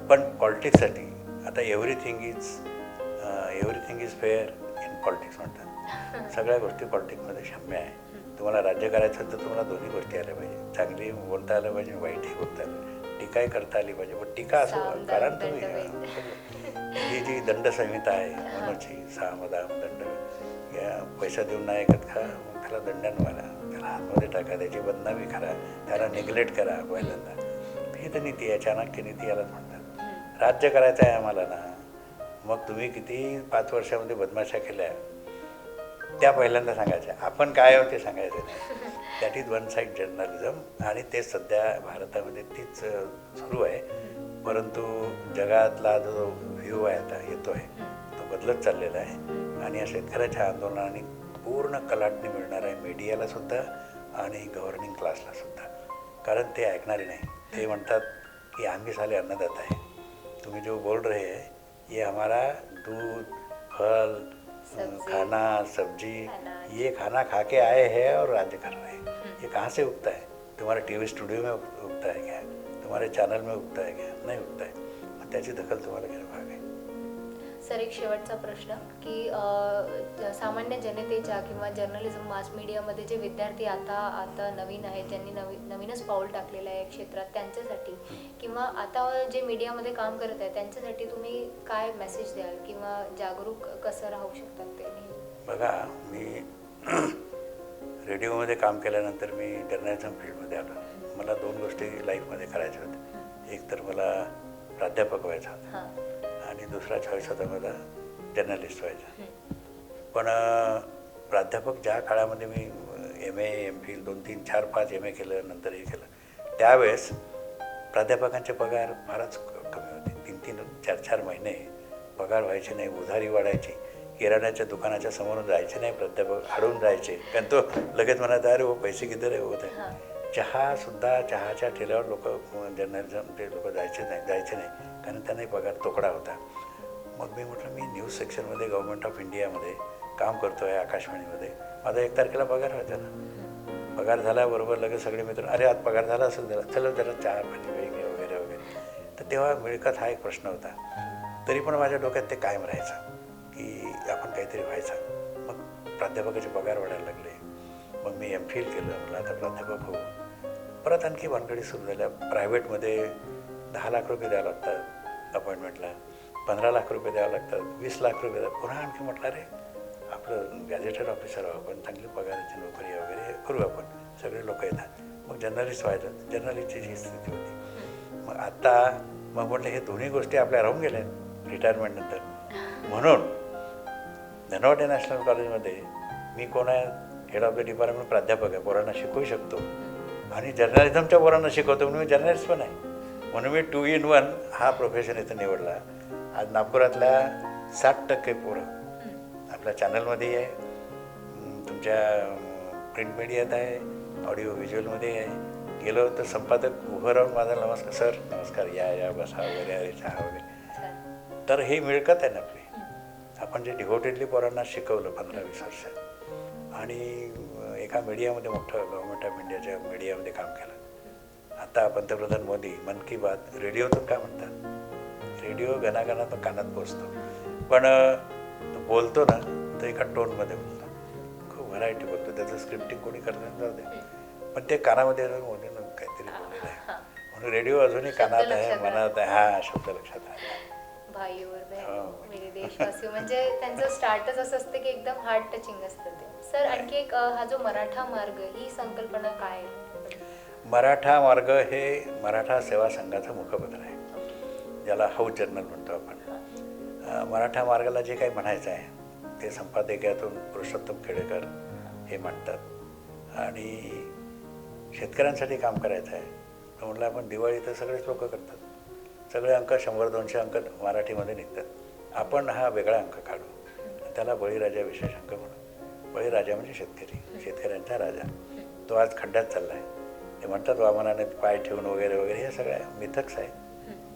B: पण पॉलिटिक्ससाठी आता everything is fair in politics म्हणतात. सगळ्या गोष्टी पॉलिटिक्समध्ये क्षम्य आहे. तुम्हाला राज्य करायचं तर तुम्हाला दोन्ही गोष्टी आल्या पाहिजे. चांगली बोलता आलं पाहिजे, वाईटही बोलता आलं पाहिजे, टीकाही करता आली पाहिजे. पण टीका असं कारण तुम्ही ही जी दंडसंहिता आहे म्हणूनची सामदाम दंड या पैसा देऊन नाही ऐकत का मग त्याला दंडानं मारा, त्याला आतमध्ये टाका, त्याची बदनामी करा, त्याला निग्लेक्ट करा पहिल्यांदा. ही तर नीती आहे, चाणक्य नीती यालाच म्हणतात. राज्य करायचं आहे आम्हाला ना. मग तुम्ही किती 5 वर्षामध्ये बदमाशा केल्या त्या पहिल्यांदा सांगायच्या. आपण काय आहोत ते सांगायचं नाही. That is one side journalism आणि ते सध्या भारतामध्ये तीच सुरू आहे. परंतु जगातला जो व्ह्यू आहे आता येतो आहे तो बदलत चाललेला आहे आणि या शेतकऱ्याच्या आंदोलनाने पूर्ण कलाटणी मिळणार आहे मीडियाला सुद्धा आणि गव्हर्निंग क्लासला सुद्धा. कारण ते ऐकणारे नाही. ते म्हणतात की आम्ही साले अन्नदाता आहे, तुम्ही जो बोल रहे हैं ये हमारा दूध, फल,
A: सब्जी,
B: खाना, सब्जी,
A: अनाज।
B: ये खाना खा के आए हैं और राज्य कर रहे हैं। ये कहाँ से उगता है? तुम्हारे टीव्ही स्टुडिओ में उगता है क्या? तुम्हारे चॅनल में उगता है क्या? नाही उगता है. मग त्याची दखल तुम्हाला घेणं भाग आहे.
A: सर एक शेवटचा प्रश्न की सामान्य जनतेच्या किंवा जर्नलिझम मास मीडियामध्ये जे विद्यार्थी आता नवीन आहेत, ज्यांनी नवीनच पाऊल टाकलेलं आहे या क्षेत्रात, त्यांच्यासाठी किंवा आता जे मीडियामध्ये काम करत आहे त्यांच्यासाठी तुम्ही काय मेसेज द्याल किंवा जागरूक कसं राहू शकतात ते?
B: बघा, मी रेडिओमध्ये काम केल्यानंतर मी जर्नलिझम फील्डमध्ये आलो. मला 2 गोष्टी लाईफमध्ये करायच्या होत्या. एक तर मला प्राध्यापक व्हायचा होता
A: हां.
B: आणि दुसरा चॉईस होता मला जर्नलिस्ट व्हायचा. पण प्राध्यापक ज्या काळामध्ये मी MA, MPhil 2, 3, 4, 5 MA केलं, नंतर हे केलं, त्यावेळेस प्राध्यापकांचे पगार फारच कमी होते. 3-3, 4-4 महिने पगार व्हायचे नाही, उधारी वाढायची. किराण्याच्या दुकानाच्या समोरून जायचे नाही प्राध्यापक, अडवून जायचे. कारण तो लगेच म्हणायचा, अरे वो पैसे किधर आहे होत आहे. चहासुद्धा, चहाच्या ठेल्यावर लोक जर्नलिझमचे लोक जायचे नाही कारण त्यांनाही पगार तोकडा होता. मग मी म्हटलं, मी न्यूज सेक्शनमध्ये गव्हर्नमेंट ऑफ इंडियामध्ये काम करतो आहे, आकाशवाणीमध्ये. माझा 1 तारखेला पगार व्हायचा ना. पगार झाल्याबरोबर लगेच सगळे मित्र, अरे आज पगार झाला असेल जरा, चलो जरा चहा पाणी वेगळे वगैरे वगैरे. तर तेव्हा मिळकत हा एक प्रश्न होता. तरी पण माझ्या डोक्यात ते कायम राहायचं की आपण काहीतरी व्हायचं. मग प्राध्यापकाचे पगार वाढायला लागले. मग मी MPhil केलं, मला आता प्राध्यापक होऊ. परत आणखी भानगडी सुरू झाल्या. प्रायव्हेटमध्ये 10 लाख रुपये द्यावं लागतात अपॉइंटमेंटला, 15 लाख रुपये द्यावं लागतात, 20 लाख रुपये द्यावं. पुन्हा आणखी म्हटलं, अरे आपलं गॅझेटेड ऑफिसर आहोत आपण, चांगली पगाराची नोकरी वगैरे करू आपण, सगळे लोक येतात. मग जर्नलिस्ट व्हायचं. जर्नलिस्टची ही स्थिती होती. मग आता म्हटलं हे दोन्ही गोष्टी आपल्या राहून गेल्या रिटायरमेंटनंतर. म्हणून धनवटे नॅशनल कॉलेजमध्ये मी कोण आहे, हेड ऑफ द डिपार्टमेंट प्राध्यापक आहे, पोरांना शिकवू शकतो आणि जर्नलिझमच्या पोरांना शिकवतो म्हणून मी जर्नलिस्ट पण आहे. म्हणून मी 2 in 1 हा प्रोफेशन इथं निवडला. आज नागपुरातल्या 60% पोरं आपल्या चॅनलमध्ये आहे, तुमच्या प्रिंट मीडियात आहे, ऑडिओ व्हिज्युअलमध्ये आहे. गेलो तर संपादक उभं राहून माझा नमस्कार सर, नमस्कार, या बसा वगैरे, अरे चहा वगैरे. तर हे मिळकत आहे ना आपली. आपण जे डिव्होटेडली पोरांना शिकवलं 15-20 वर्षात आणि एका मीडियामध्ये, मोठं गव्हर्नमेंट ऑफ इंडियाच्या मीडियामध्ये काम केलं. आता पंतप्रधान मोदी मन की बात रेडिओतून काय म्हणतात, रेडिओ घणाघणात कानात पोचतो, पण तो बोलतो ना तर एका टोनमध्ये बोलतो, खूप व्हरायटी बोलतो. त्याचं स्क्रिप्टिंग कोणी करण्यात जाऊ दे, पण ते कानामध्ये मोदीनं काहीतरी बोललेलं आहे. म्हणून रेडिओ अजूनही कानात आहे, मनात आहे. हा शब्द लक्षात आहे.
A: भाई और बहन मेरे देशवासी, म्हणजे त्यांचं स्टार्टच असं असतं की एकदम हार्ट टचिंग असतं ते. सर आणखी एक हा जो मराठा मार्ग, ही संकल्पना काय आहे?
B: मराठा मार्ग हे मराठा सेवा संघाचं मुखपत्र आहे, ज्याला हाऊस जर्नल म्हणतो आपण. मराठा मार्गाला जे काही म्हणायचं आहे ते संपादकीयातून पुरुषोत्तम खेडेकर हे म्हणतात आणि शेतकऱ्यांसाठी काम करायचं आहे. तर म्हटलं आपण दिवाळी तर सगळेच लोक करतात, सगळे अंक 100-200 अंक मराठीमध्ये निघतात. आपण हा वेगळा अंक काढू, त्याला बळीराजा विशेष अंक म्हणू. बळीराजा म्हणजे शेतकरी, शेतकऱ्यांचा राजा. तो आज खड्ड्यात चालला आहे. ते म्हणतात वामनाने पाय ठेवून वगैरे वगैरे, हे सगळ्या मिथक्स आहे,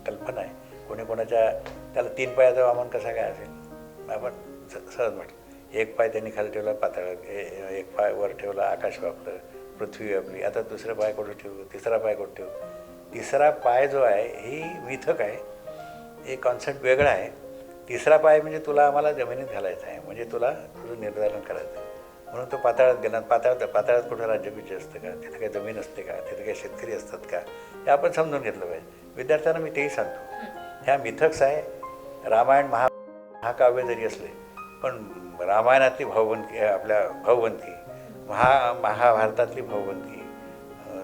B: कल्पना आहे. कोणी कोणाच्या त्याला 3 पायाचा वामन कसा काय असेल? आपण सहज म्हटलं, 1 पाय त्यांनी खाली ठेवला पाताळ, 1 पाय वर ठेवला आकाश व्यापलं, पृथ्वी व्यापली. आता दुसरा पाय कुठं ठेवू, तिसरा पाय कुठं ठेवू? तिसरा पाय जो आहे ही मिथक आहे, हे कॉन्सेप्ट वेगळा आहे. तिसरा पाय म्हणजे तुला आम्हाला जमिनीत घालायचा आहे, म्हणजे तुला तुझं निर्धारण करायचं आहे. म्हणून तो पाताळात गेला. पाताळात कुठं राज्यबीज असतं का? तिथं काही जमीन असते का? तिथं काही शेतकरी असतात का? हे आपण समजून घेतलं पाहिजे. विद्यार्थ्यांना मी तेही सांगतो, ह्या मिथक्स आहे. रामायण महाकाव्य जरी असले, पण रामायणातली भावबंदकी, आपल्या भावबंदकी, महाभारतातली भावबंदकी,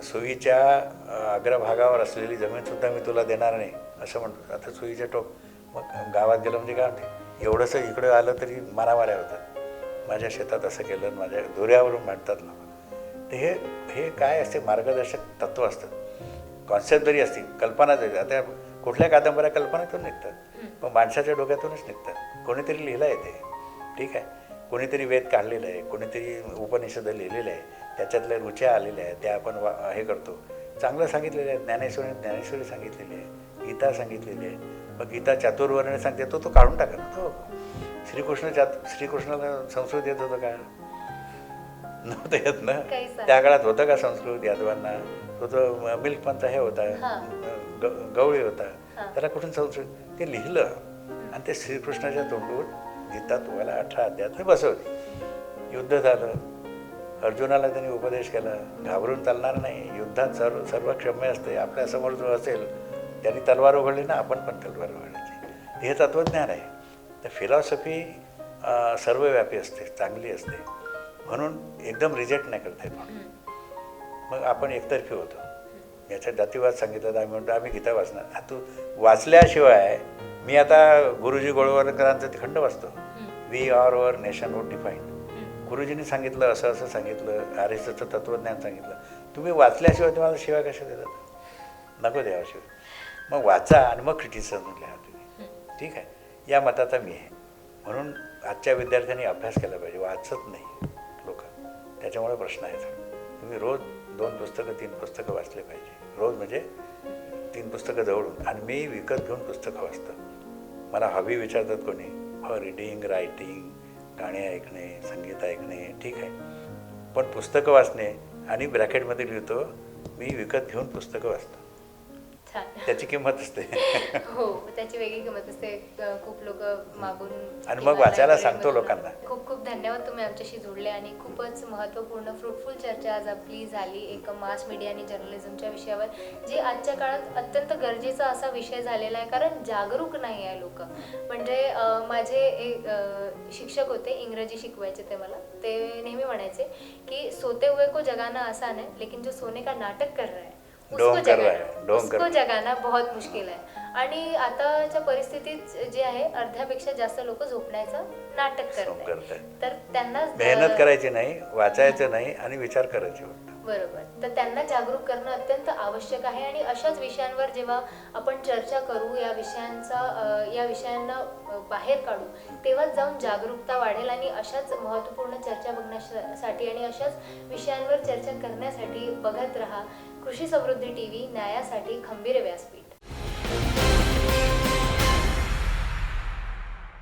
B: सुईच्या अग्रभागावर असलेली जमीनसुद्धा मी तुला देणार नाही असं म्हणतो. आता सुईच्या टोक, मग गावात गेलं म्हणजे काय म्हणते, एवढंसं इकडं आलं तरी मारामाऱ्या होतात. माझ्या शेतात असं केलं, माझ्या दोऱ्यावरून मांडतात लोक. तर हे काय असते, मार्गदर्शक तत्त्व असतात. कॉन्सेप्ट जरी असतील, कल्पना जरी, आता कुठल्या कादंबऱ्या कल्पनेतून निघतात, पण माणसाच्या डोक्यातूनच निघतात. कोणीतरी लिहिलं आहे ते, ठीक आहे, कोणीतरी वेद काढलेलं आहे, कोणीतरी उपनिषद लिहिलेलं आहे, त्याच्यातल्या रुच्या आलेल्या आहेत, त्या आपण हे करतो. चांगलं सांगितलेलं आहे. ज्ञानेश्वरी सांगितलेली आहे, गीता सांगितलेली आहे. मग गीता चातुर्वर्ण्य सांगते तो काढून टाका ना तो. श्रीकृष्णाला संस्कृत येत होतं का? नव्हतं येत ना. त्या काळात होतं का संस्कृत यादवांना? तो जो मिल्कपंथ हे होता, गवळी होता, त्याला कुठून संस्कृत? ते लिहिलं आणि ते श्रीकृष्णाच्या तोंडून गीता तुम्हाला 18 अध्यायात बसवली. युद्ध झालं, अर्जुनाला त्यांनी उपदेश केला, घाबरून चालणार नाही, युद्धात सर्व क्षम्य असते, आपल्यासमोर जो असेल त्यांनी तलवार उघडली ना, आपण पण तलवार उघडायची. हे तत्त्वज्ञान आहे. तर फिलॉसॉफी सर्वव्यापी असते, चांगली असते, म्हणून एकदम रिजेक्ट नाही करता येत. मग आपण एकतर्फी होतो. याचा जातीवाद सांगितलं तर आम्ही म्हणतो आम्ही गीता वाचणार. तू वाचल्याशिवाय, मी आता गुरुजी गोळवलकरांचं खंड वाचतो, we are our nation would define. गुरुजींनी सांगितलं, असं असं सांगितलं, आर्यचं तत्त्वज्ञान सांगितलं, तुम्ही वाचल्याशिवाय तुम्हाला शिवाय कशा देतात? नको द्यावाशिवाय. मग वाचा आणि मग क्रिटिसिझम लिहा तुम्ही. ठीक आहे, या मताचा मी आहे. म्हणून आजच्या विद्यार्थ्यांनी अभ्यास केला पाहिजे. वाचत नाही लोक, त्याच्यामुळे प्रश्न आहे. तुम्ही रोज 2 पुस्तकं 3 पुस्तकं वाचले पाहिजे. रोज म्हणजे 3 पुस्तकं जवळून. आणि मी विकत घेऊन पुस्तकं वाचतो. मला हॉबी विचारतात कोणी, रीडिंग, रायटिंग, गाणे ऐकणे, संगीत ऐकणे, ठीक आहे, पण पुस्तकं वाचणे. आणि ब्रॅकेटमध्ये लिहितो मी विकत घेऊन पुस्तकं वाचतो. त्याची किंमत असते.
A: हो, त्याची वेगळी किंमत असते. खूप लोक मागून
B: आणि मग वाचायला सांगतो लोकांना.
A: खूप खूप धन्यवाद, तुम्ही आमच्याशी जोडले आणि खूपच महत्त्वपूर्ण फ्रुटफुल चर्चा आज आपली झाली एक मास मीडिया आणि जर्नलिझमच्या विषयावर, जे आजच्या काळात अत्यंत गरजेचा असा विषय झालेला आहे. कारण जागरूक नाही आहे लोक. म्हणजे माझे एक शिक्षक होते, इंग्रजी शिकवायचे ते मला. ते नेहमी म्हणायचे की सोते हुए को जगाना आसान है, लेकिन जो सोने का नाटक कर रहा है उसको जगाना बहुत मुश्किल आहे. आणि आताच्या परिस्थितीत जे आहे, अर्ध्यापेक्षा जास्त लोक झोपण्याचं नाटक करतात. तर त्यांना
B: मेहनत करायची नाही, वाचायचं नाही आणि विचार करायचे.
A: बरोबर. तर त्यांना जागरूक करणं अत्यंत आवश्यक आहे. आणि अशाच विषयांवर जेव्हा आपण चर्चा करू, या विषयांना बाहेर काढू, तेव्हाच जाऊन जागरूकता वाढेल. आणि अशाच महत्त्वपूर्ण चर्चा बघण्यासाठी आणि अशाच विषयांवर चर्चा करण्यासाठी बघत रहा कृषी समृद्धी TV, न्यायासाठी खंबीर व्यासपीठ.